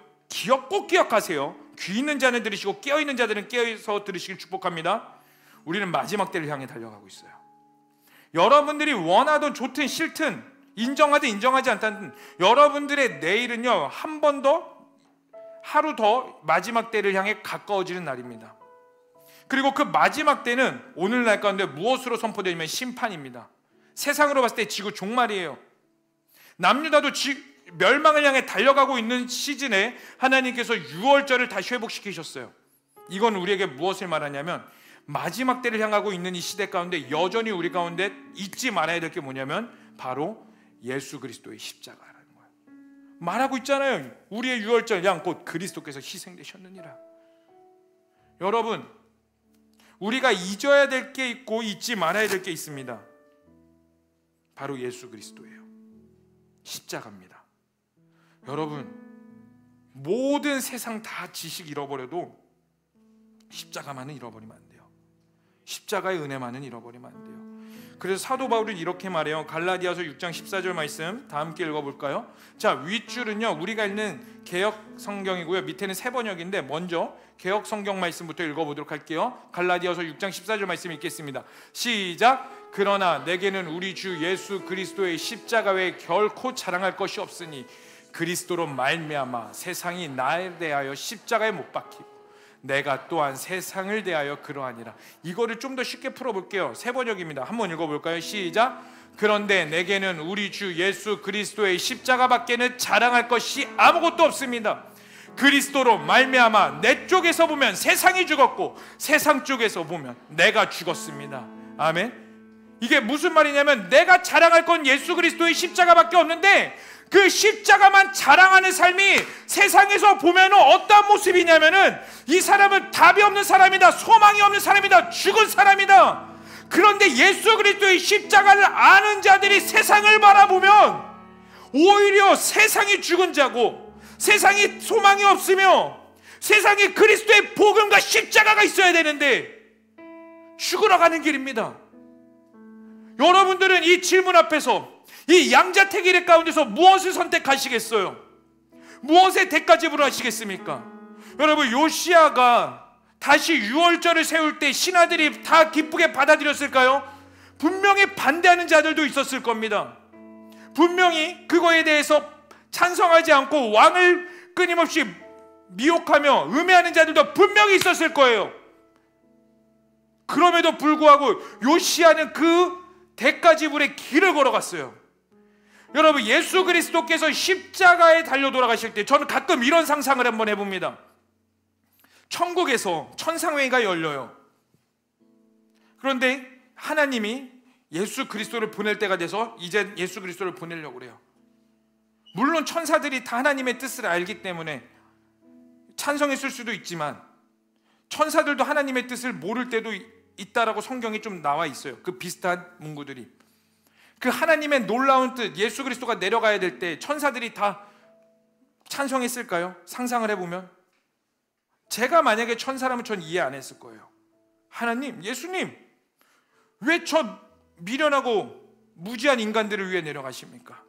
꼭 기억하세요. 귀 있는 자는 들으시고 깨어 있는 자들은 깨어서 들으시길 축복합니다. 우리는 마지막 때를 향해 달려가고 있어요. 여러분들이 원하든 좋든 싫든 인정하든 인정하지 않든 여러분들의 내일은요, 한 번 더, 하루 더 마지막 때를 향해 가까워지는 날입니다. 그리고 그 마지막 때는 오늘날 가운데 무엇으로 선포되냐면 심판입니다. 세상으로 봤을 때 지구 종말이에요. 남유다도 멸망을 향해 달려가고 있는 시즌에 하나님께서 유월절을 다시 회복시키셨어요. 이건 우리에게 무엇을 말하냐면 마지막 때를 향하고 있는 이 시대 가운데 여전히 우리 가운데 잊지 말아야 될 게 뭐냐면 바로 예수 그리스도의 십자가라는 거예요. 말하고 있잖아요. 우리의 유월절 양 곧 그리스도께서 희생되셨느니라. 여러분, 우리가 잊어야 될 게 있고 잊지 말아야 될 게 있습니다. 바로 예수 그리스도예요. 십자가입니다. 여러분, 모든 세상 다 지식 잃어버려도 십자가만은 잃어버리면 안 돼요. 십자가의 은혜만은 잃어버리면 안 돼요. 그래서 사도 바울은 이렇게 말해요. 갈라디아서 6장 14절 말씀 다 함께 읽어볼까요? 자, 윗줄은요 우리가 읽는 개역 성경이고요, 밑에는 세 번역인데 먼저 개역 성경 말씀부터 읽어보도록 할게요. 갈라디아서 6장 14절 말씀 읽겠습니다. 시작. 그러나 내게는 우리 주 예수 그리스도의 십자가 외에 결코 자랑할 것이 없으니 그리스도로 말미암아 세상이 나에 대하여 십자가에 못 박히고 내가 또한 세상을 대하여 그러하니라. 이거를 좀 더 쉽게 풀어볼게요. 세 번역입니다. 한번 읽어볼까요? 시작. 그런데 내게는 우리 주 예수 그리스도의 십자가밖에는 자랑할 것이 아무것도 없습니다. 그리스도로 말미암아 내 쪽에서 보면 세상이 죽었고 세상 쪽에서 보면 내가 죽었습니다. 아멘. 이게 무슨 말이냐면 내가 자랑할 건 예수 그리스도의 십자가밖에 없는데 그 십자가만 자랑하는 삶이 세상에서 보면 어떤 모습이냐면은 이 사람은 답이 없는 사람이다, 소망이 없는 사람이다, 죽은 사람이다. 그런데 예수 그리스도의 십자가를 아는 자들이 세상을 바라보면 오히려 세상이 죽은 자고 세상이 소망이 없으며 세상에 그리스도의 복음과 십자가가 있어야 되는데 죽으러 가는 길입니다. 여러분들은 이 질문 앞에서 이 양자택 일 가운데서 무엇을 선택하시겠어요? 무엇의 대가지불을 하시겠습니까? 여러분, 요시야가 다시 유월절을 세울 때 신하들이 다 기쁘게 받아들였을까요? 분명히 반대하는 자들도 있었을 겁니다. 분명히 그거에 대해서 찬성하지 않고 왕을 끊임없이 미혹하며 음해하는 자들도 분명히 있었을 거예요. 그럼에도 불구하고 요시야는 그 대가지불의 길을 걸어갔어요. 여러분, 예수 그리스도께서 십자가에 달려 돌아가실 때 저는 가끔 이런 상상을 한번 해봅니다. 천국에서 천상회의가 열려요. 그런데 하나님이 예수 그리스도를 보낼 때가 돼서 이제 예수 그리스도를 보내려고 그래요. 물론 천사들이 다 하나님의 뜻을 알기 때문에 찬성했을 수도 있지만 천사들도 하나님의 뜻을 모를 때도 있다라고 성경에 좀 나와 있어요. 그 비슷한 문구들이. 그 하나님의 놀라운 뜻, 예수 그리스도가 내려가야 될 때 천사들이 다 찬성했을까요? 상상을 해보면 제가 만약에 천사라면 전 이해 안 했을 거예요. 하나님, 예수님, 왜 저 미련하고 무지한 인간들을 위해 내려가십니까?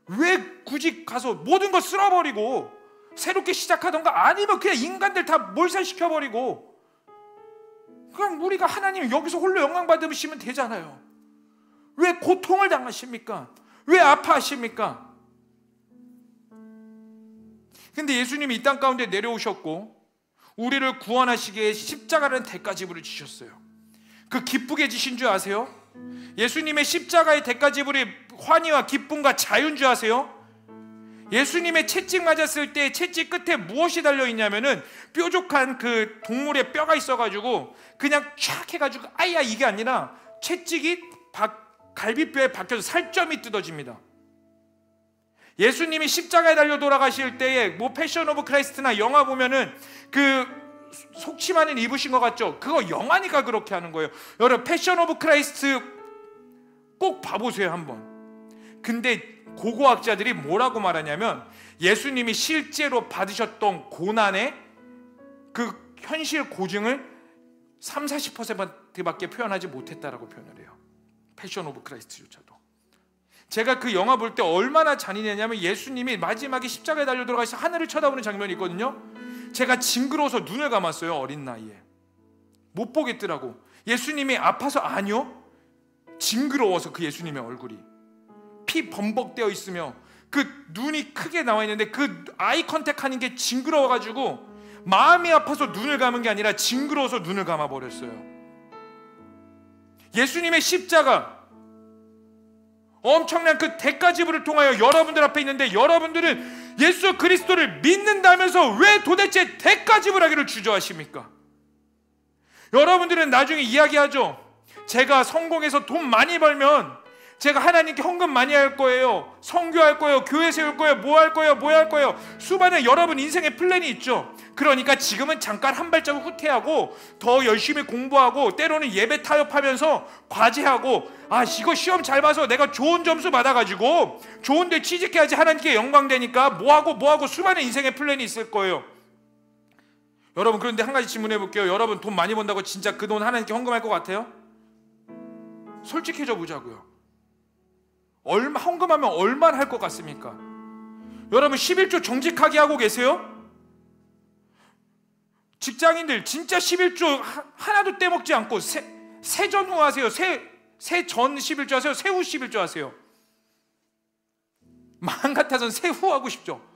왜 굳이 가서 모든 걸 쓸어버리고 새롭게 시작하던가 아니면 그냥 인간들 다 몰살시켜버리고 그냥 우리가 하나님 여기서 홀로 영광 받으시면 되잖아요. 왜 고통을 당하십니까? 왜 아파하십니까? 근데 예수님이 이 땅 가운데 내려오셨고 우리를 구원하시기에 십자가라는 대가지불을 지셨어요. 그 기쁘게 지신 줄 아세요? 예수님의 십자가의 대가지불이 환희와 기쁨과 자유인 줄 아세요? 예수님의 채찍 맞았을 때 채찍 끝에 무엇이 달려있냐면은 뾰족한 그 동물의 뼈가 있어가지고 그냥 촥 해가지고 아야 이게 아니라 채찍이 갈비뼈에 박혀서 살점이 뜯어집니다. 예수님이 십자가에 달려 돌아가실 때에 뭐 패션 오브 크라이스트나 영화 보면은 그 속치마는 입으신 것 같죠? 그거 영화니까 그렇게 하는 거예요. 여러분, 패션 오브 크라이스트 꼭 봐보세요 한번. 근데 고고학자들이 뭐라고 말하냐면 예수님이 실제로 받으셨던 고난의 그 현실 고증을 30-40%밖에 표현하지 못했다라고 표현을 해요. 패션 오브 크라이스트조차도. 제가 그 영화 볼 때 얼마나 잔인했냐면 예수님이 마지막에 십자가에 달려 들어가서 하늘을 쳐다보는 장면이 있거든요. 제가 징그러워서 눈을 감았어요. 어린 나이에 못 보겠더라고. 예수님이 아파서? 아니요, 징그러워서. 그 예수님의 얼굴이 피 범벅되어 있으며 그 눈이 크게 나와 있는데 그 아이 컨택하는 게 징그러워가지고 마음이 아파서 눈을 감은 게 아니라 징그러워서 눈을 감아버렸어요. 예수님의 십자가, 엄청난 그 대가지불을 통하여 여러분들 앞에 있는데, 여러분들은 예수 그리스도를 믿는다면서 왜 도대체 대가지불하기를 주저하십니까? 여러분들은 나중에 이야기하죠. 제가 성공해서 돈 많이 벌면 제가 하나님께 헌금 많이 할 거예요, 선교할 거예요, 교회 세울 거예요, 뭐 할 거예요. 수많은 여러분 인생의 플랜이 있죠. 그러니까 지금은 잠깐 한 발자국 후퇴하고 더 열심히 공부하고 때로는 예배 타협하면서 과제하고, 이거 시험 잘 봐서 내가 좋은 점수 받아가지고 좋은 데 취직해야지 하나님께 영광되니까 뭐하고 수많은 인생의 플랜이 있을 거예요. 여러분, 그런데 한 가지 질문해 볼게요. 여러분 돈 많이 번다고 진짜 그 돈 하나님께 헌금할 것 같아요? 솔직해져 보자고요. 헌금하면 얼마나 할 것 같습니까? 여러분 11조 정직하게 하고 계세요? 직장인들 진짜 11조 하나도 떼먹지 않고 세전후 하세요. 세전 11조 하세요? 세후 11조 하세요? 마음 같아서는 세후 하고 싶죠.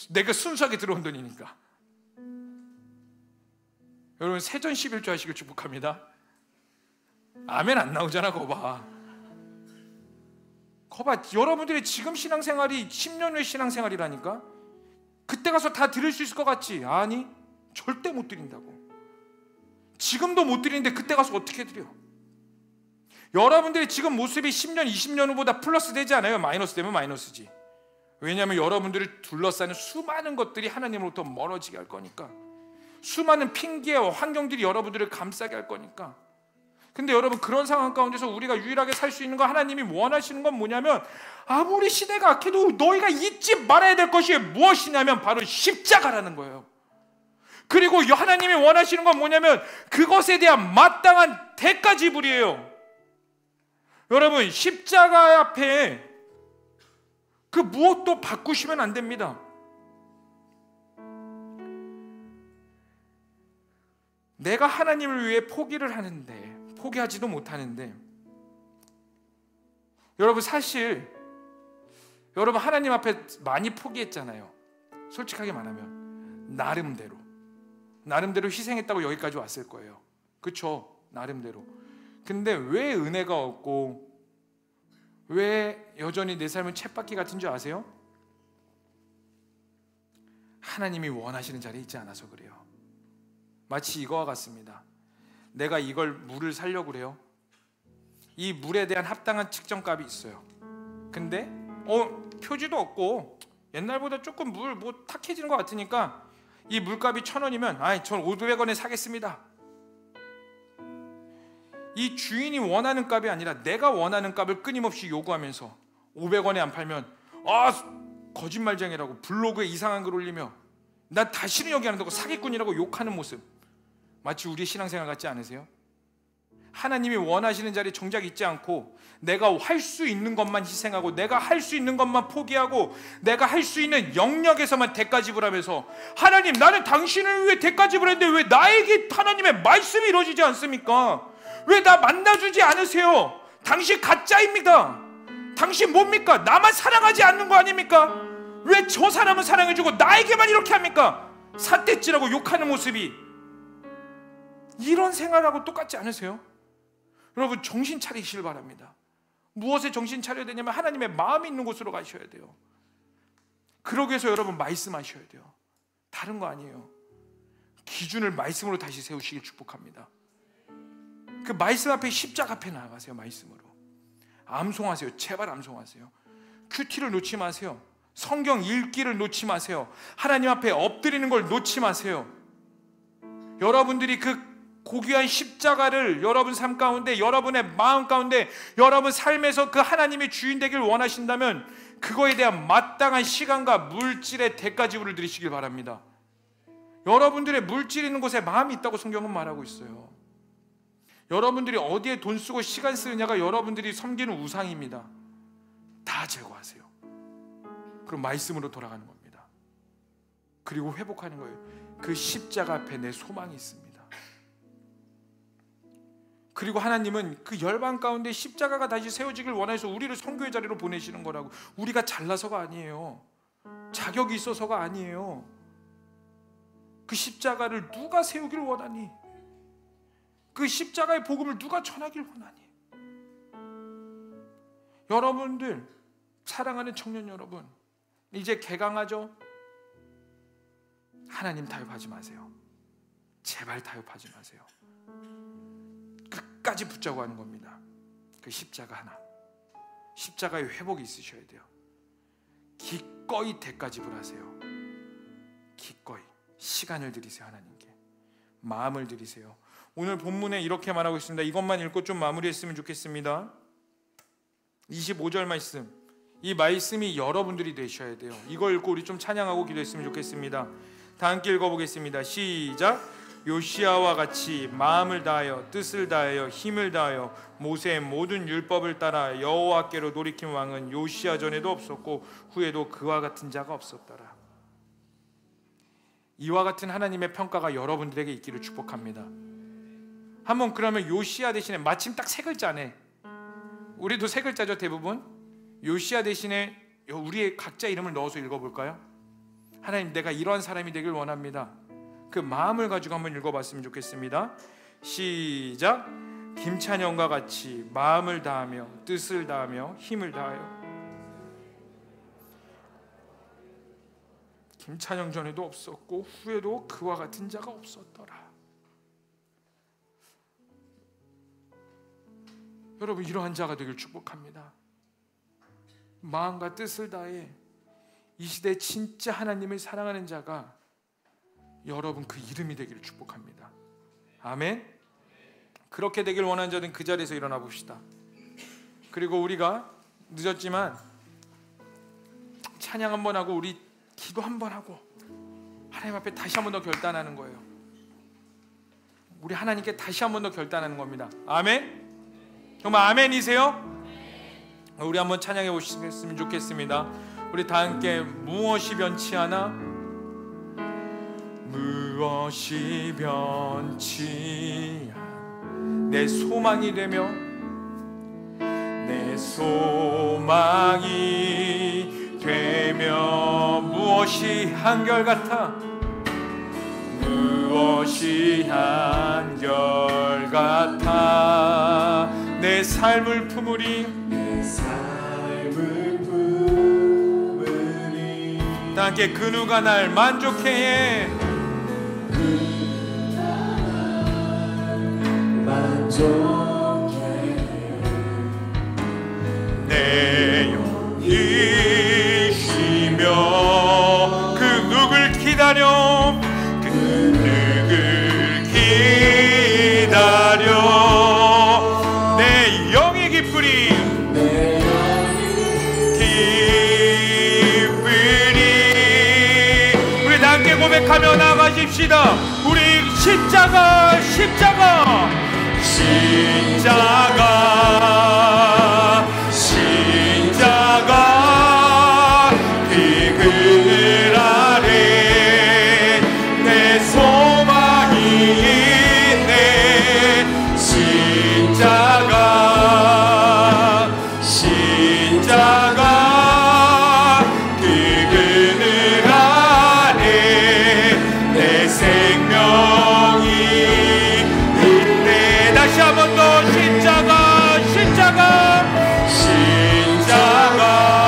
내가 순수하게 들어온 돈이니까. 여러분 세전 11조 하시길 축복합니다. 아멘 안 나오잖아. 거봐. 여러분들의 지금 신앙생활이 10년 후의 신앙생활이라니까. 그때 가서 다 드릴 수 있을 것 같지? 아니, 절대 못 드린다고. 지금도 못 드리는데 그때 가서 어떻게 드려? 여러분들의 지금 모습이 10년, 20년 후보다 플러스 되지 않아요. 마이너스 되면 마이너스지. 왜냐하면 여러분들을 둘러싸는 수많은 것들이 하나님으로부터 멀어지게 할 거니까. 수많은 핑계와 환경들이 여러분들을 감싸게 할 거니까. 근데 여러분, 그런 상황 가운데서 우리가 유일하게 살 수 있는 거, 하나님이 원하시는 건 뭐냐면, 아무리 시대가 악해도 너희가 잊지 말아야 될 것이 무엇이냐면 바로 십자가라는 거예요. 그리고 하나님이 원하시는 건 뭐냐면 그것에 대한 마땅한 대가 지불이에요. 여러분, 십자가 앞에 그 무엇도 바꾸시면 안 됩니다. 내가 하나님을 위해 포기를 하는데, 포기하지도 못하는데, 여러분 사실 여러분 하나님 앞에 많이 포기했잖아요. 솔직하게 말하면 나름대로 희생했다고 여기까지 왔을 거예요. 그렇죠? 나름대로. 근데 왜 은혜가 없고 왜 여전히 내 삶은 쳇바퀴 같은 줄 아세요? 하나님이 원하시는 자리에 있지 않아서 그래요. 마치 이거와 같습니다. 내가 이걸 물을 사려고 그래요. 이 물에 대한 합당한 측정값이 있어요. 근데 표지도 없고 옛날보다 조금 물 탁해지는 것 같으니까 이 물값이 1,000원이면 전 500원에 사겠습니다. 이 주인이 원하는 값이 아니라 내가 원하는 값을 끊임없이 요구하면서 500원에 안 팔면 거짓말쟁이라고 블로그에 이상한 글 올리며 나 다시는 여기 안 한다고 사기꾼이라고 욕하는 모습, 마치 우리의 신앙생활 같지 않으세요? 하나님이 원하시는 자리에 정작 있지 않고 내가 할 수 있는 것만 희생하고 내가 할 수 있는 것만 포기하고 내가 할 수 있는 영역에서만 대가 지불하면서, 하나님 나는 당신을 위해 대가 지불했는데 왜 나에게 하나님의 말씀이 이루어지지 않습니까? 왜 나 만나주지 않으세요? 당신 가짜입니다. 당신 뭡니까? 나만 사랑하지 않는 거 아닙니까? 왜 저 사람은 사랑해주고 나에게만 이렇게 합니까? 삿대질하고 욕하는 모습이, 이런 생활하고 똑같지 않으세요? 여러분 정신 차리시길 바랍니다. 무엇에 정신 차려야 되냐면 하나님의 마음이 있는 곳으로 가셔야 돼요. 그러기 위해서 여러분 말씀하셔야 돼요. 다른 거 아니에요. 기준을 말씀으로 다시 세우시길 축복합니다. 그 말씀 앞에, 십자가 앞에 나아가세요. 말씀으로 암송하세요. 제발 암송하세요. 큐티를 놓지 마세요. 성경 읽기를 놓지 마세요. 하나님 앞에 엎드리는 걸 놓지 마세요. 여러분들이 그 고귀한 십자가를 여러분 삶 가운데, 여러분의 마음 가운데, 여러분 삶에서 그 하나님의 주인 되길 원하신다면 그거에 대한 마땅한 시간과 물질의 대가 지불을 드리시길 바랍니다. 여러분들의 물질 있는 곳에 마음이 있다고 성경은 말하고 있어요. 여러분들이 어디에 돈 쓰고 시간 쓰느냐가 여러분들이 섬기는 우상입니다. 다 제거하세요. 그럼 말씀으로 돌아가는 겁니다. 그리고 회복하는 거예요. 그 십자가 앞에 내 소망이 있습니다. 그리고 하나님은 그 열방 가운데 십자가가 다시 세워지길 원해서 우리를 선교의 자리로 보내시는 거라고. 우리가 잘나서가 아니에요. 자격이 있어서가 아니에요. 그 십자가를 누가 세우길 원하니? 그 십자가의 복음을 누가 전하길 원하니? 여러분들, 사랑하는 청년 여러분, 이제 개강하죠? 하나님 타협하지 마세요. 제발 타협하지 마세요. 끝까지 붙자고 하는 겁니다. 그 십자가 하나, 십자가의 회복이 있으셔야 돼요. 기꺼이 대가 지불하세요. 기꺼이 시간을 드리세요. 하나님께 마음을 드리세요. 오늘 본문에 이렇게 말하고 있습니다. 이것만 읽고 좀 마무리했으면 좋겠습니다. 25절 말씀, 이 말씀이 여러분들이 되셔야 돼요. 이걸 읽고 우리 좀 찬양하고 기도했으면 좋겠습니다. 다 함께 읽어보겠습니다. 시작. 요시아와 같이 마음을 다하여 뜻을 다하여 힘을 다하여 모세의 모든 율법을 따라 여호와께로 돌이킨 왕은 요시아 전에도 없었고 후에도 그와 같은 자가 없었더라. 이와 같은 하나님의 평가가 여러분들에게 있기를 축복합니다. 한번 그러면 요시아 대신에 마침 딱 세 글자네. 우리도 세 글자죠 대부분. 요시아 대신에 우리의 각자 이름을 넣어서 읽어볼까요? 하나님, 내가 이러한 사람이 되길 원합니다. 그 마음을 가지고 한번 읽어봤으면 좋겠습니다. 시작. 김찬영과 같이 마음을 다하며 뜻을 다하며 힘을 다하여. 김찬영 전에도 없었고 후에도 그와 같은 자가 없었더라. 여러분, 이러한 자가 되길 축복합니다. 마음과 뜻을 다해 이 시대에 진짜 하나님을 사랑하는 자가 여러분 그 이름이 되기를 축복합니다. 아멘. 그렇게 되길 원하는 자는 그 자리에서 일어나 봅시다. 그리고 우리가 늦었지만 찬양 한번 하고 우리 기도 한번 하고 하나님 앞에 다시 한번 더 결단하는 거예요. 우리 하나님께 다시 한번 더 결단하는 겁니다. 아멘. 정말 아멘이세요? 우리 한번 찬양해 보시겠으면 좋겠습니다. 우리 다 함께 무엇이 변치하나 무엇이 변치하나 내 소망이 되며 내 소망이 되며 무엇이 한결같아 무엇이 한결같아 내 삶을 품으리 다 함께 그 누가 날 만족해 해 내 영이 쉬며 그 누굴 기다려 그 누굴 기다려 내 영이 기쁘리 우리 다 함께 고백하며 나가십시다. 우리 십자가 십자가 십자가 십자가 그 그늘 아래 내 소망이 있네 십자가 십자가 그 그늘 아래 내 생명이 다시 한 번 더 십자가 십자가 십자가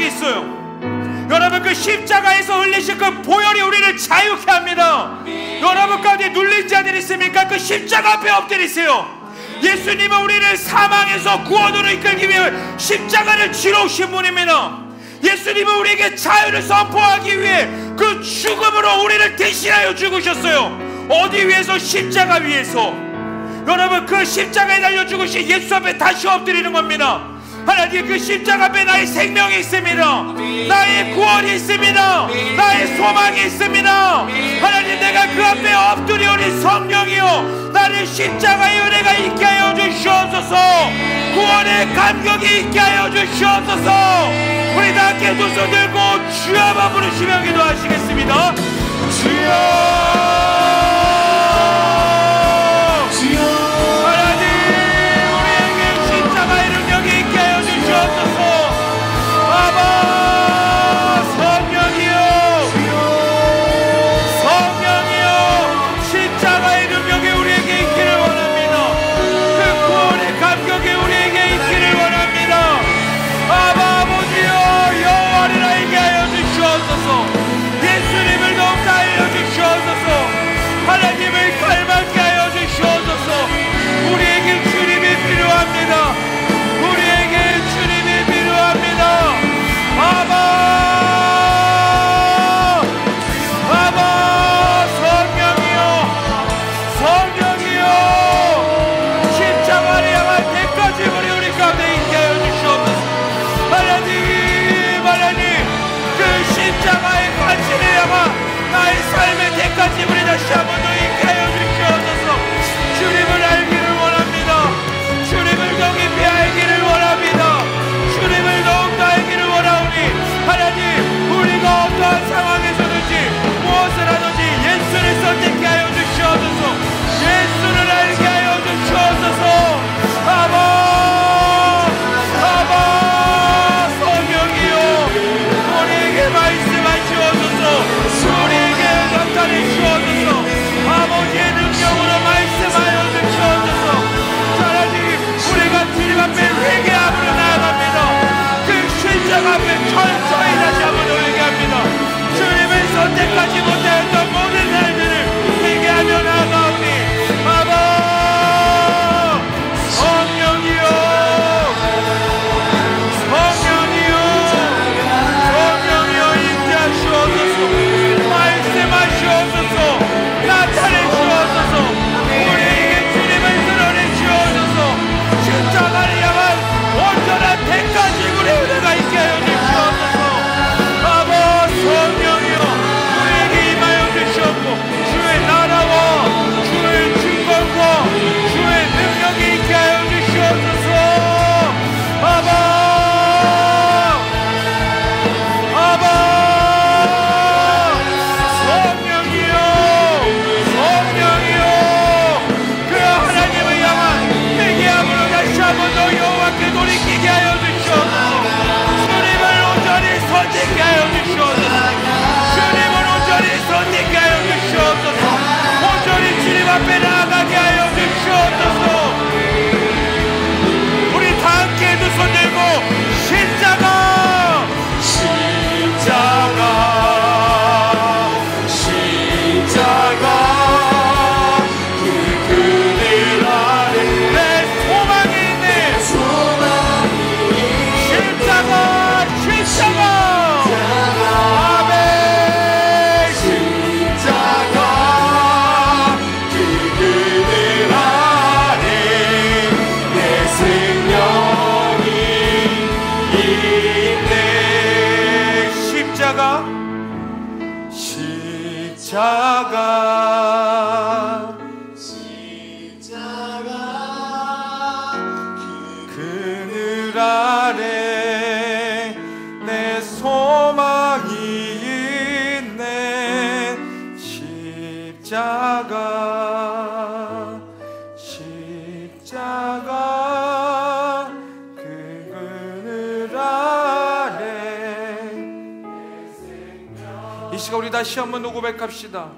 능력이 있어요. 여러분, 그 십자가에서 흘리신 그 보혈이 우리를 자유케 합니다. 여러분 가운데 눌린 자들이 있습니까? 그 십자가 앞에 엎드리세요. 예수님은 우리를 사망에서 구원으로 이끌기 위해 십자가를 지러 오신 분입니다. 예수님은 우리에게 자유를 선포하기 위해 그 죽음으로 우리를 대신하여 죽으셨어요. 어디 위에서? 십자가 위에서. 여러분, 그 십자가에 달려 죽으신 예수 앞에 다시 엎드리는 겁니다. 하나님, 그 십자가 앞에 나의 생명이 있습니다. 나의 구원이 있습니다. 나의 소망이 있습니다. 하나님, 내가 그 앞에 엎드리오니 성령이여 나를 십자가의 은혜가 있게 하여 주시옵소서. 구원의 감격이 있게 하여 주시옵소서. 우리 다 함께 두 손 들고 주여만 부르시며 기도하시겠습니다. 주여, 하나님을 닮게 하여 주시옵소서. 우리에게 주님이 필요합니다. 우리에게 주님이 필요합니다. 아바, 아바, 성령이여, 성령이여, 십자가를 향한 대가짐을 우리 가운데 있게 하여 주시옵소서. 하나님, 하나님, 그 십자가의 가치를 향한 나의 삶의 대가짐을 다시 한번 더 있게 하여 주시옵소서. 주님을 알기를 원합니다. 주님을 더 깊이 알기를 원합니다. 주님을 더욱더 알기를 원하오니 하나님, 우리가 어떠한 상황에서든지 무엇을 하든지 예수를 선택해 하여 주시옵소서. 예수를 알게 하여 주시옵소서. 아바, 아바, 성령이여, 우리에게 말씀하시옵소서. 우리에게 나타내 주옵소서. 아버지의 능력으로 말씀하여 주시옵소서. 하나님, 우리가 주님 앞에 회개함으로 나아갑니다. 그 십자가 앞에 천천히 다시 한번 회개합니다. 주님을 선택하지 못하였던 모든 날들을 회개하며 나아가오니 아바, 성령이여, 성령이여, 성령이여, 임재하시옵소서. 말씀하시옵소서. 나타내 주옵소서. 우리에게 주님을 드러내 주옵소서. 십자가를 향한 온전한 대가짐의 은혜가 있게 하여 주시옵소서. 아바, 성령이여, 우리에게 임하여 주시옵고 주의 나라와 주의 주권과 주의 능력이 있게 하여 주시옵소서. 아바, 여호와께 돌이키게 하여 주시옵소서. 주님을 온전히 선택게 하여 주시옵소서. 주님을 온전히 선택게 하여 주시옵소서. 온전히 주님 앞에 나아가게 하여 주시옵소서. 우리 다 함께 두 손 들고 십자가, 십자가, 십자가, 십자가, 그늘 아래 내 소망이 있네. 십자가, 십자가, 그 그늘 아래. 이 시간 우리 다시 한번 고백합시다.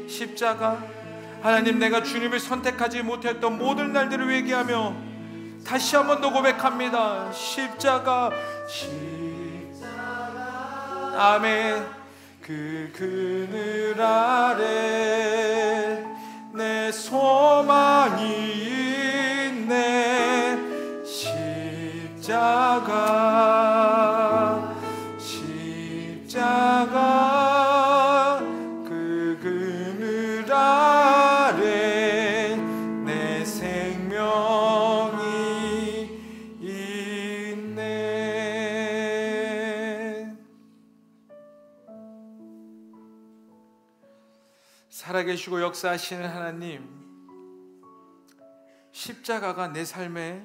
십자가, 하나님, 내가 주님을 선택하지 못했던 모든 날들을 회개하며 다시 한번 더 고백합니다. 십자가, 십자가, 아멘. 그 그늘 아래 내 소망이 있네. 십자가 그 그늘 아래 내 생명이 있네. 살아계시고 역사하시는 하나님, 십자가가 내 삶의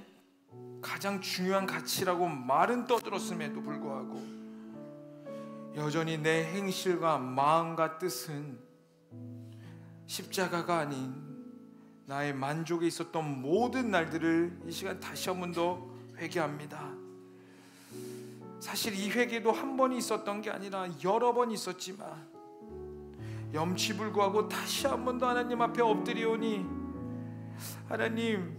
가장 중요한 가치라고 말은 떠들었음에도 불구하고 여전히 내 행실과 마음과 뜻은 십자가가 아닌 나의 만족에 있었던 모든 날들을 이 시간 다시 한 번 더 회개합니다. 사실 이 회개도 한 번이 있었던 게 아니라 여러 번 있었지만 염치불구하고 다시 한 번 더 하나님 앞에 엎드리오니 하나님,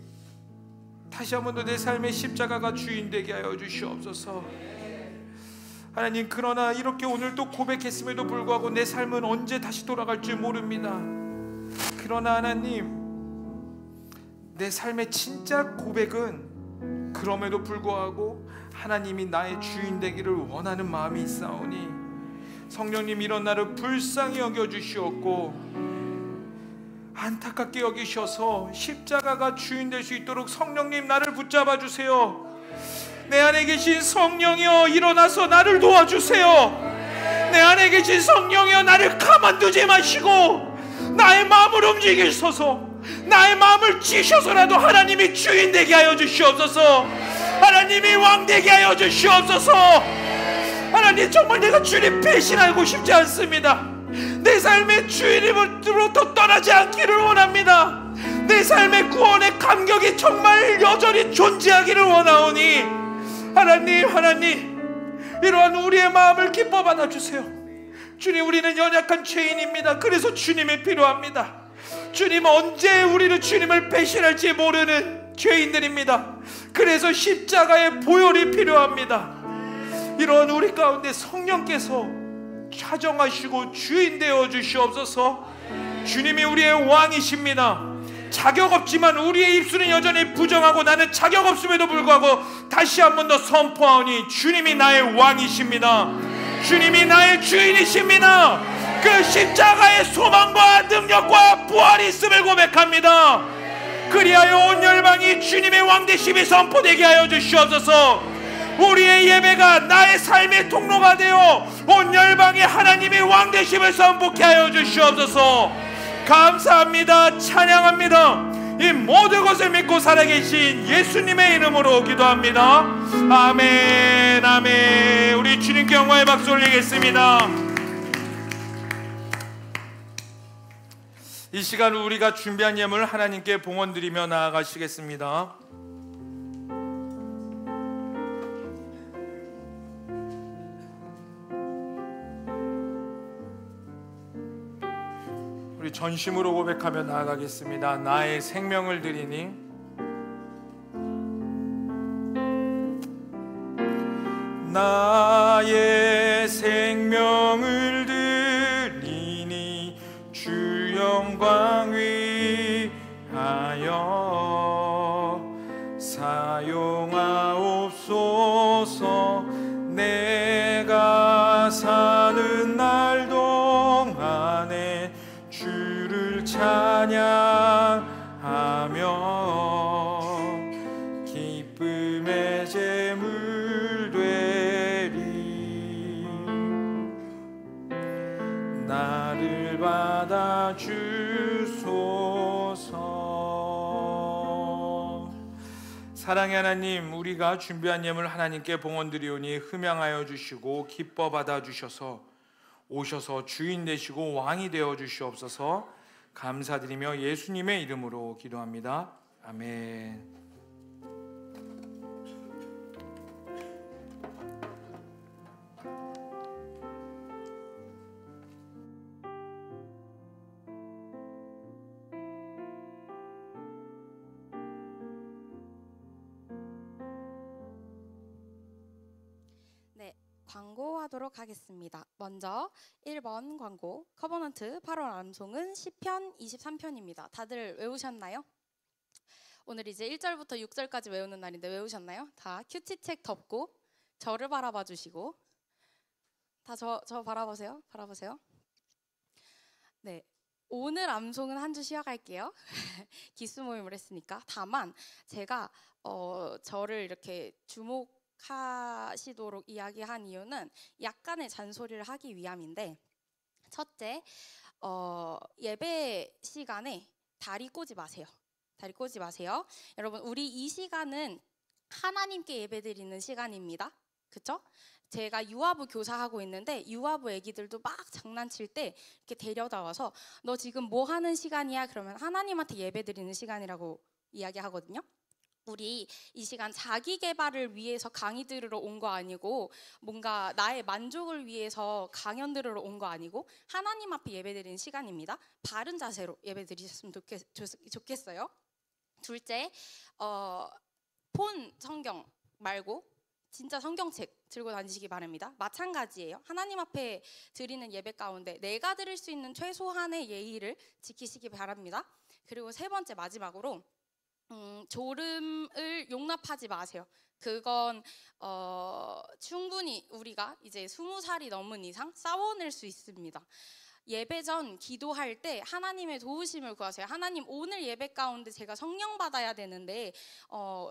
다시 한 번 더 내 삶의 십자가가 주인 되게 하여 주시옵소서. 하나님, 그러나 이렇게 오늘 또 고백했음에도 불구하고 내 삶은 언제 다시 돌아갈 줄 모릅니다. 그러나 하나님, 내 삶의 진짜 고백은 그럼에도 불구하고 하나님이 나의 주인 되기를 원하는 마음이 있사오니 성령님, 이런 나를 불쌍히 여겨주시옵고 안타깝게 여기셔서 십자가가 주인 될 수 있도록 성령님 나를 붙잡아 주세요. 내 안에 계신 성령이여, 일어나서 나를 도와주세요. 내 안에 계신 성령이여, 나를 가만두지 마시고 나의 마음을 움직이셔서 나의 마음을 찌셔서라도 하나님이 주인 되게 하여 주시옵소서. 하나님이 왕 되게 하여 주시옵소서. 하나님, 정말 내가 주님 배신하고 싶지 않습니다. 내 삶의 주인으로부터 떠나지 않기를 원합니다. 내 삶의 구원의 감격이 정말 여전히 존재하기를 원하오니 하나님, 이러한 우리의 마음을 기뻐 받아주세요. 주님, 우리는 연약한 죄인입니다. 그래서 주님이 필요합니다. 주님, 언제 우리는 주님을 배신할지 모르는 죄인들입니다. 그래서 십자가의 보혈이 필요합니다. 이런 우리 가운데 성령께서 차정하시고 주인 되어 주시옵소서. 주님이 우리의 왕이십니다. 자격 없지만 우리의 입술은 여전히 부정하고 나는 자격 없음에도 불구하고 다시 한 번 더 선포하오니 주님이 나의 왕이십니다. 주님이 나의 주인이십니다. 그 십자가의 소망과 능력과 부활이 있음을 고백합니다. 그리하여 온 열방이 주님의 왕되심이 선포되게 하여 주시옵소서. 우리의 예배가 나의 삶의 통로가 되어 온 열방에 하나님의 왕되심을 선포케 하여 주시옵소서. 감사합니다. 찬양합니다. 이 모든 것을 믿고 살아계신 예수님의 이름으로 기도합니다. 아멘, 아멘. 우리 주님께 영광의 박수 올리겠습니다. 이 시간 우리가 준비한 예물 하나님께 봉헌드리며 나아가시겠습니다. 우리 전심으로 고백하며 나아가겠습니다. 나의 생명을 드리니 나의 생명을 드리니 주 영광 위하여 사용하옵소서. 내가 사는 날 동안에 주를 찬양하며 기쁨의 제물 되리. 나를 받아 주소서. 사랑의 하나님, 우리가 준비한 예물 하나님께 봉헌드리오니 흠양하여 주시고 기뻐 받아 주셔서 오셔서 주인 되시고 왕이 되어 주시옵소서. 감사드리며 예수님의 이름으로 기도합니다. 아멘. 광고하도록 하겠습니다. 먼저 1번 광고, 커버넌트 8월 암송은 시편 23편입니다. 다들 외우셨나요? 오늘 이제 1절부터 6절까지 외우는 날인데 외우셨나요? 다 큐티책 덮고 저를 바라봐 주시고, 다 저 바라보세요. 네, 오늘 암송은 한 주 쉬어갈게요. 기수 모임을 했으니까. 다만 제가 저를 이렇게 주목하시도록 이야기한 이유는 약간의 잔소리를 하기 위함인데, 첫째, 예배 시간에 다리 꼬지 마세요. 여러분, 우리 이 시간은 하나님께 예배드리는 시간입니다. 그쵸? 제가 유아부 교사하고 있는데 유아부 애기들도 막 장난칠 때 이렇게 데려다 와서 너 지금 뭐 하는 시간이야? 그러면 하나님한테 예배드리는 시간이라고 이야기하거든요. 우리 이 시간 자기 개발을 위해서 강의 들으러 온 거 아니고, 뭔가 나의 만족을 위해서 강연 들으러 온 거 아니고, 하나님 앞에 예배드리는 시간입니다. 바른 자세로 예배드리셨으면 좋겠어요. 둘째, 폰 성경 말고 진짜 성경책 들고 다니시기 바랍니다. 마찬가지예요. 하나님 앞에 드리는 예배 가운데 내가 드릴 수 있는 최소한의 예의를 지키시기 바랍니다. 그리고 세 번째, 마지막으로 졸음을 용납하지 마세요. 그건 충분히 우리가 이제 20살이 넘은 이상 싸워낼 수 있습니다. 예배 전 기도할 때 하나님의 도우심을 구하세요. 하나님, 오늘 예배 가운데 제가 성령 받아야 되는데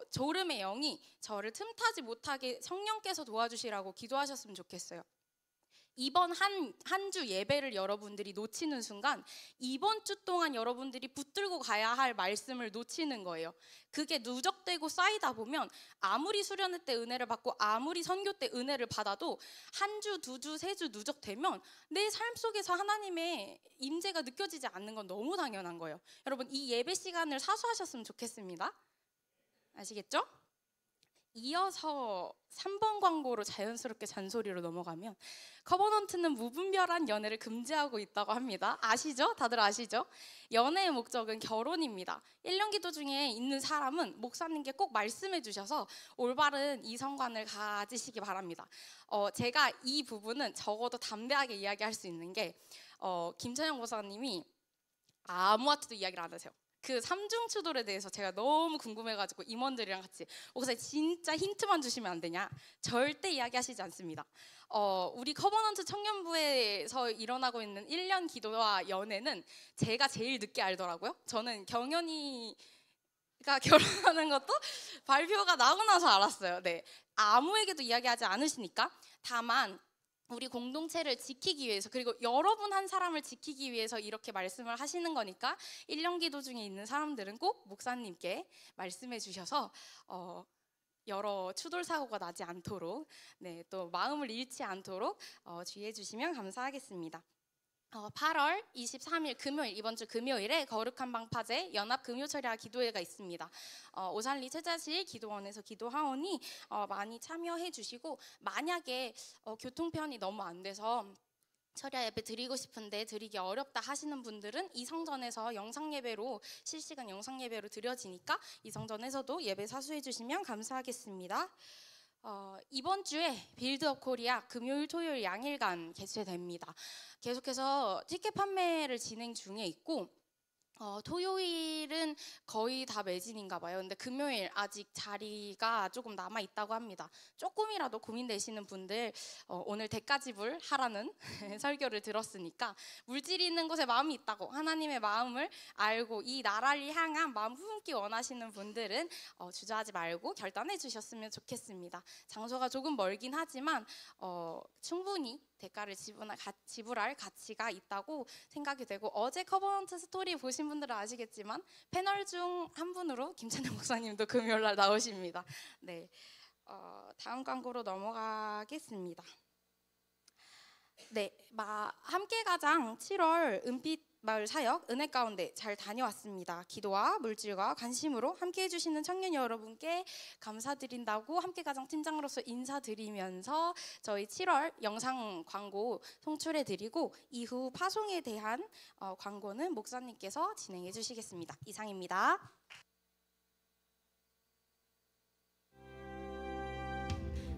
졸음의 영이 저를 틈타지 못하게 성령께서 도와주시라고 기도하셨으면 좋겠어요. 이번 한 주 예배를 여러분들이 놓치는 순간 이번 주 동안 여러분들이 붙들고 가야 할 말씀을 놓치는 거예요. 그게 누적되고 쌓이다 보면 아무리 수련회 때 은혜를 받고 아무리 선교 때 은혜를 받아도 한 주, 두 주, 세 주 누적되면 내 삶 속에서 하나님의 임재가 느껴지지 않는 건 너무 당연한 거예요. 여러분, 이 예배 시간을 사수하셨으면 좋겠습니다. 아시겠죠? 이어서 3번 광고로 자연스럽게 잔소리로 넘어가면, 커버넌트는 무분별한 연애를 금지하고 있다고 합니다. 아시죠? 다들 아시죠? 연애의 목적은 결혼입니다. 1년 기도 중에 있는 사람은 목사님께 꼭 말씀해 주셔서 올바른 이성관을 가지시기 바랍니다. 제가 이 부분은 적어도 담대하게 이야기할 수 있는 게, 김찬영 목사님이 아무한테도 이야기를 안 하세요. 그 삼중추돌에 대해서 제가 너무 궁금해가지고 임원들이랑 같이 목사님 진짜 힌트만 주시면 안 되냐? 절대 이야기하시지 않습니다. 우리 커버넌트 청년부에서 일어나고 있는 1년 기도와 연애는 제가 제일 늦게 알더라고요. 저는 경연이가 결혼하는 것도 발표가 나고 나서 알았어요. 네, 아무에게도 이야기하지 않으시니까. 다만 우리 공동체를 지키기 위해서, 그리고 여러분 한 사람을 지키기 위해서 이렇게 말씀을 하시는 거니까 1년 기도 중에 있는 사람들은 꼭 목사님께 말씀해 주셔서 여러 추돌 사고가 나지 않도록, 네, 또 마음을 잃지 않도록 주의해 주시면 감사하겠습니다. 8월 23일 금요일, 이번 주 금요일에 거룩한 방파제 연합 금요철야 기도회가 있습니다. 오산리 최자실 기도원에서 기도하오니 많이 참여해 주시고, 만약에 교통편이 너무 안 돼서 철야 예배 드리고 싶은데 드리기 어렵다 하시는 분들은 이성전에서 영상예배로, 실시간 영상예배로 드려지니까 이성전에서도 예배 사수해 주시면 감사하겠습니다. 이번 주에 빌드업 코리아 금요일, 토요일 양일간 개최됩니다. 계속해서 티켓 판매를 진행 중에 있고, 토요일은 거의 다 매진인가 봐요. 근데 금요일 아직 자리가 조금 남아 있다고 합니다. 조금이라도 고민되시는 분들, 오늘 대가지불 하라는 설교를 들었으니까 물질이 있는 곳에 마음이 있다고, 하나님의 마음을 알고 이 나라를 향한 마음 품기 원하시는 분들은 주저하지 말고 결단해 주셨으면 좋겠습니다. 장소가 조금 멀긴 하지만 충분히 대가를 지불할 가치가 있다고 생각이 되고, 어제 커버넌트 스토리 보신 분들은 아시겠지만 패널 중 한 분으로 김찬영 목사님도 금요일날 나오십니다. 네, 다음 광고로 넘어가겠습니다. 네, 함께 가장 7월 은빛 마을 사역 은혜 가운데 잘 다녀왔습니다. 기도와 물질과 관심으로 함께 해주시는 청년 여러분께 감사드린다고 함께 가장 팀장으로서 인사드리면서 저희 7월 영상 광고 송출해드리고, 이후 파송에 대한 광고는 목사님께서 진행해 주시겠습니다. 이상입니다.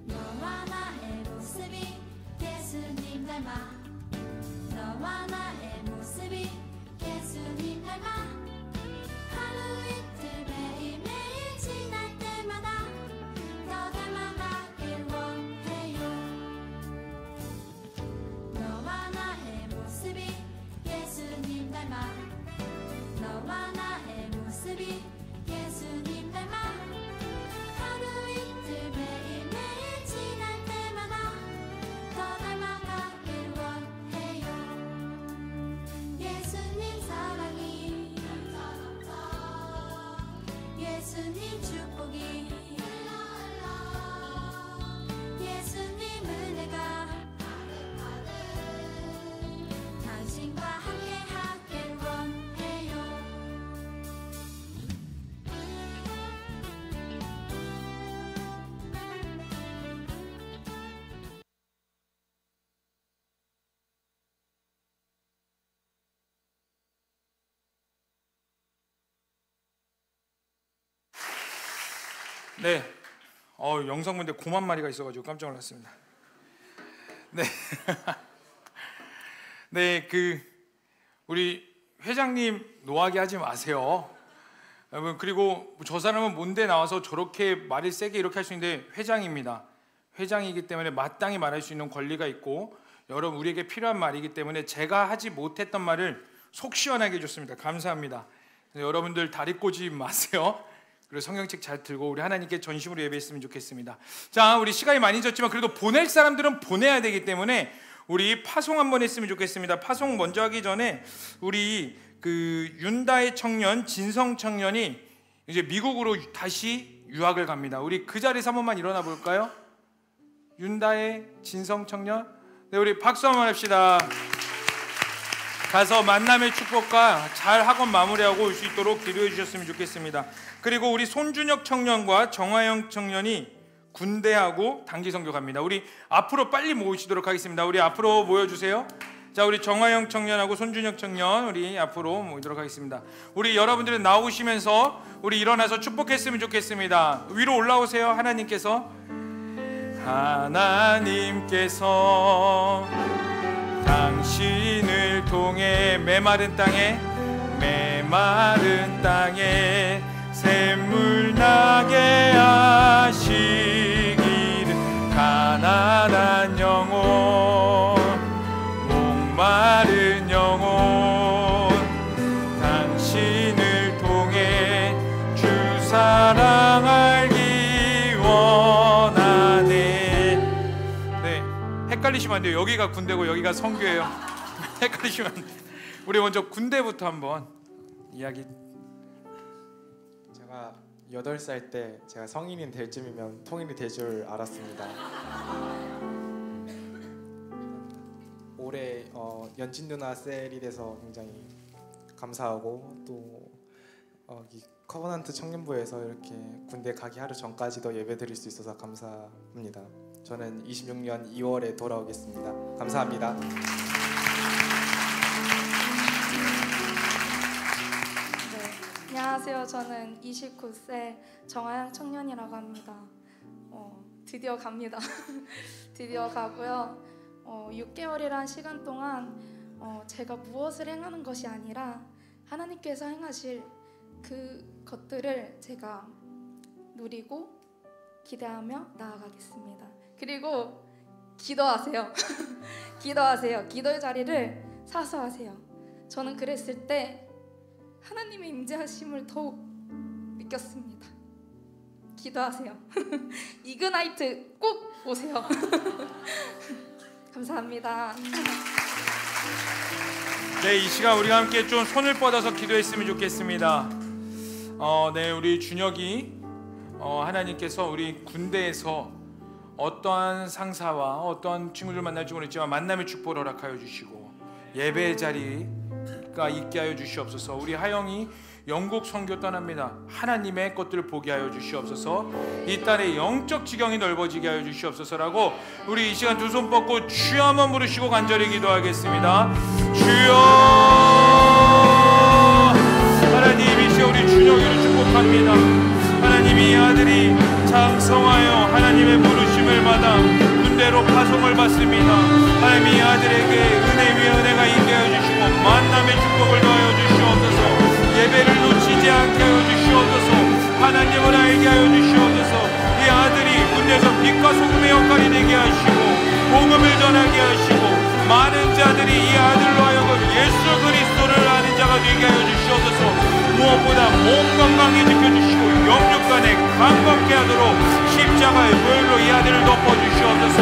너와 나의 모습이 닮아 너와 나의 모습이 예수님 닮아 하루 이틀 매일매일 지날 때마다 더 닮아가길 원해요. 너와 나의 모습이 예수님 닮아 너와 나의 모습이 예수님 닮아 하루 이틀 매일매일 지날 때마다 더 닮아가길 원해요. 예수님 사랑이 예수님 축복이 예수님 은혜가 당신과 함께 하길 원해요. 네, 영상문데 곰 한 마리가 있어가지고 깜짝 놀랐습니다. 네, 네, 우리 회장님 노하게 하지 마세요, 여러분. 그리고 저 사람은 뭔데 나와서 저렇게 말을 세게 이렇게 할 수 있는데 회장입니다. 회장이기 때문에 마땅히 말할 수 있는 권리가 있고, 여러분 우리에게 필요한 말이기 때문에 제가 하지 못했던 말을 속 시원하게 해줬습니다. 감사합니다. 여러분들 다리 꼬지 마세요. 그리고 성경책 잘 들고 우리 하나님께 전심으로 예배했으면 좋겠습니다. 자, 우리 시간이 많이 졌지만 그래도 보낼 사람들은 보내야 되기 때문에 우리 파송 한번 했으면 좋겠습니다. 파송 먼저 하기 전에 우리 윤다의 청년, 진성 청년이 이제 미국으로 다시 유학을 갑니다. 우리 그 자리에서 한 번만 일어나 볼까요? 윤다의 진성 청년, 네, 우리 박수 한번 합시다. 가서 만남의 축복과 잘 학원 마무리하고 올 수 있도록 기도해 주셨으면 좋겠습니다. 그리고 우리 손준혁 청년과 정화영 청년이 군대하고 단기 선교 갑니다. 우리 앞으로 빨리 모이시도록 하겠습니다. 우리 앞으로 모여주세요. 자, 우리 정화영 청년하고 손준혁 청년 우리 앞으로 모이도록 하겠습니다. 우리 여러분들은 나오시면서 우리 일어나서 축복했으면 좋겠습니다. 위로 올라오세요. 하나님께서 당신을 통해 메마른 땅에 샘물 나게 하시기를, 가난한 영혼, 목마른 영혼, 당신을 통해 주 사랑 알기 원하네. 네, 헷갈리시면 안 돼요. 여기가 군대고 여기가 선교예요. 헷갈리시면 안 돼요. 우리 먼저 군대부터 한번 이야기. 제가 8살 때 제가 성인이 될 쯤이면 통일이 될 줄 알았습니다. 올해 연진 누나 셀이 돼서 굉장히 감사하고, 또 이 커버넌트 청년부에서 이렇게 군대 가기 하루 전까지도 예배 드릴 수 있어서 감사합니다. 저는 26년 2월에 돌아오겠습니다. 감사합니다. 안녕하세요. 저는 29세 정하영 청년이라고 합니다. 드디어 갑니다. 드디어 가고요. 6개월이란 시간 동안 제가 무엇을 행하는 것이 아니라 하나님께서 행하실 그 것들을 제가 누리고 기대하며 나아가겠습니다. 그리고 기도하세요. 기도하세요. 기도의 자리를 사수하세요. 저는 그랬을 때 하나님의 임재하심을 더욱 느꼈습니다. 기도하세요. 이그나이트 꼭 오세요. 감사합니다. 네, 이 시간 우리가 함께 좀 손을 뻗어서 기도했으면 좋겠습니다. 네, 우리 준혁이 하나님께서 우리 군대에서 어떠한 상사와 어떠한 친구들 만날지 모르겠지만 만남의 축복을 허락하여 주시고 예배의 자리가 있게 하여 주시옵소서. 우리 하영이 영국 선교 떠납니다. 하나님의 것들을 보게 하여 주시옵소서. 이 딸의 영적 지경이 넓어지게 하여 주시옵소서라고 우리 이 시간 두 손 뻗고 주여 한번 부르시고 간절히 기도하겠습니다. 주여, 하나님 이 시간 우리 준혁이를 축복합니다. 하나님 이 아들이 장성하여 하나님의 부르심을 받아 군대로 파송을 받습니다. 하나님 이 아들에게 은혜 위에 은혜가 있게 하여 주시고 만남의 축복을 더하여 주시옵소서. 예배를 놓치지 않게 하여 주시옵소서. 하나님을 알게 하여 주시옵소서. 이 아들이 군대에서 빛과 소금의 역할이 되게 하시고 복음을 전하게 하시고 많은 자들이 이 아들로 하여금 예수 그리스도를 아는 자가 되게 하여 주시옵소서. 무엇보다 몸 건강히 지켜주시고 영육간에 강건케 하도록 십자가의 보혈로 이 아들을 덮어주시옵소서.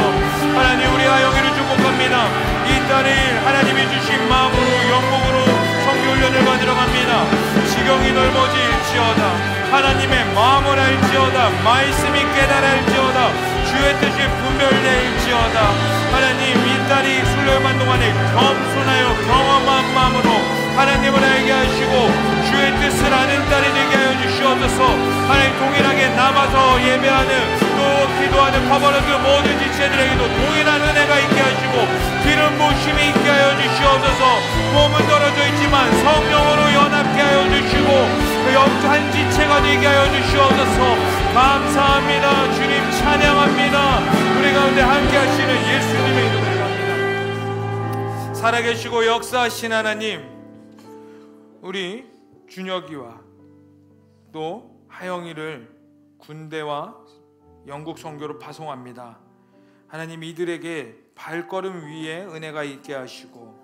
하나님 우리 아영이를 축복합니다. 이 딸을 하나님이 주신 마음으로 영광으로 성교훈련을 받으러 갑니다. 지경이 넓어질지어다. 하나님의 마음을 알지어다. 말씀이 깨달을지어다. 주의 뜻이 분별될지어다. 하나님 이 딸이 순례만 동안에 겸손하여 경험한 마음으로 하나님을 알게 하시고 주의 뜻을 아는 딸이 되게 하여 주시옵소서. 하나님 동일하게 남아서 예배하는 또 기도하는 커버런트 모든 지체들에게도 동일한 은혜가 있게 하시고 기름 부심이 있게 하여 주시옵소서. 몸은 떨어져 있지만 성령으로 연합케 하여 주시고 영한 지체가 되게 하여 주시옵소서. 감사합니다. 주님 찬양합니다. 우리 가운데 함께 하시는 예수님의 이름으로 갑니다. 살아계시고 역사하신 하나님, 우리 준혁이와 또 하영이를 군대와 영국 선교로 파송합니다. 하나님 이들에게 발걸음 위에 은혜가 있게 하시고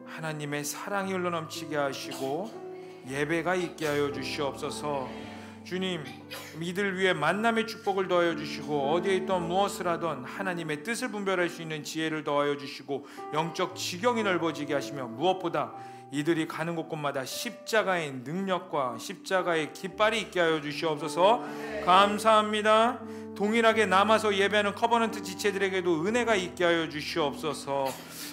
하나님의 사랑이 흘러넘치게 하시고 예배가 있게 하여 주시옵소서. 주님 이들 위해 만남의 축복을 더하여 주시고 어디에 있던 무엇을 하던 하나님의 뜻을 분별할 수 있는 지혜를 더하여 주시고 영적 지경이 넓어지게 하시며 무엇보다 이들이 가는 곳곳마다 십자가의 능력과 십자가의 깃발이 있게 하여 주시옵소서. 감사합니다. 동일하게 남아서 예배하는 커버넌트 지체들에게도 은혜가 있게 하여 주시옵소서.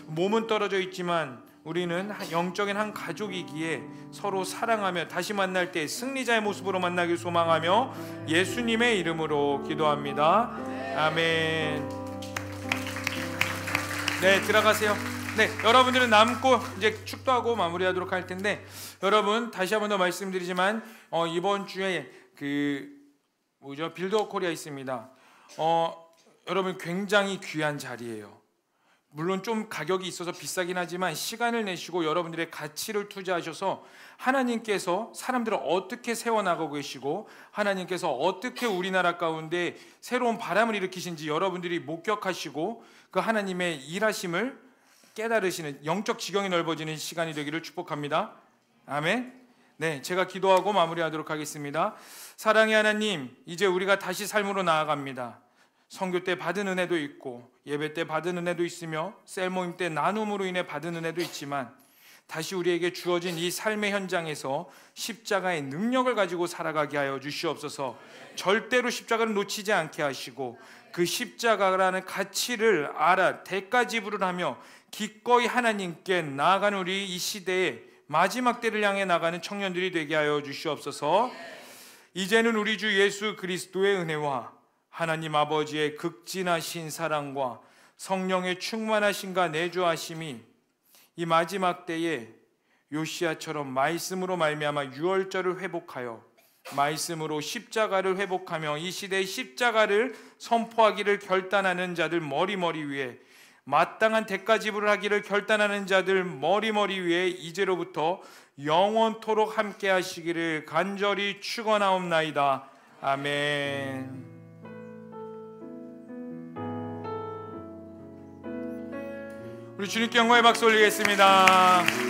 몸은 떨어져 있지만 우리는 영적인 한 가족이기에 서로 사랑하며 다시 만날 때 승리자의 모습으로 만나길 소망하며 예수님의 이름으로 기도합니다. 아멘. 네, 들어가세요. 네, 여러분들은 남고 이제 축도하고 마무리하도록 할 텐데, 여러분 다시 한 번 더 말씀드리지만 이번 주에 빌드업 코리아 있습니다. 여러분 굉장히 귀한 자리예요. 물론 좀 가격이 있어서 비싸긴 하지만 시간을 내시고 여러분들의 가치를 투자하셔서 하나님께서 사람들을 어떻게 세워나가고 계시고 하나님께서 어떻게 우리나라 가운데 새로운 바람을 일으키신지 여러분들이 목격하시고 그 하나님의 일하심을 깨달으시는 영적 지경이 넓어지는 시간이 되기를 축복합니다. 아멘. 네, 제가 기도하고 마무리하도록 하겠습니다. 사랑의 하나님, 이제 우리가 다시 삶으로 나아갑니다. 선교 때 받은 은혜도 있고 예배 때 받은 은혜도 있으며 셀 모임 때 나눔으로 인해 받은 은혜도 있지만 다시 우리에게 주어진 이 삶의 현장에서 십자가의 능력을 가지고 살아가게 하여 주시옵소서. 절대로 십자가를 놓치지 않게 하시고 그 십자가라는 가치를 알아 대가 지불을 하며 기꺼이 하나님께 나아가는 우리 이 시대의 마지막 때를 향해 나가는 청년들이 되게 하여 주시옵소서. 이제는 우리 주 예수 그리스도의 은혜와 하나님 아버지의 극진하신 사랑과 성령의 충만하심과 내주하심이 이 마지막 때에 요시야처럼 말씀으로 말미암아 유월절을 회복하여 말씀으로 십자가를 회복하며 이 시대의 십자가를 선포하기를 결단하는 자들 머리머리 위에 마땅한 대가 지불을 하기를 결단하는 자들 머리머리 위에 이제로부터 영원토록 함께 하시기를 간절히 축원하옵나이다. 아멘. 우리 주님께 영광의 박수 올리겠습니다.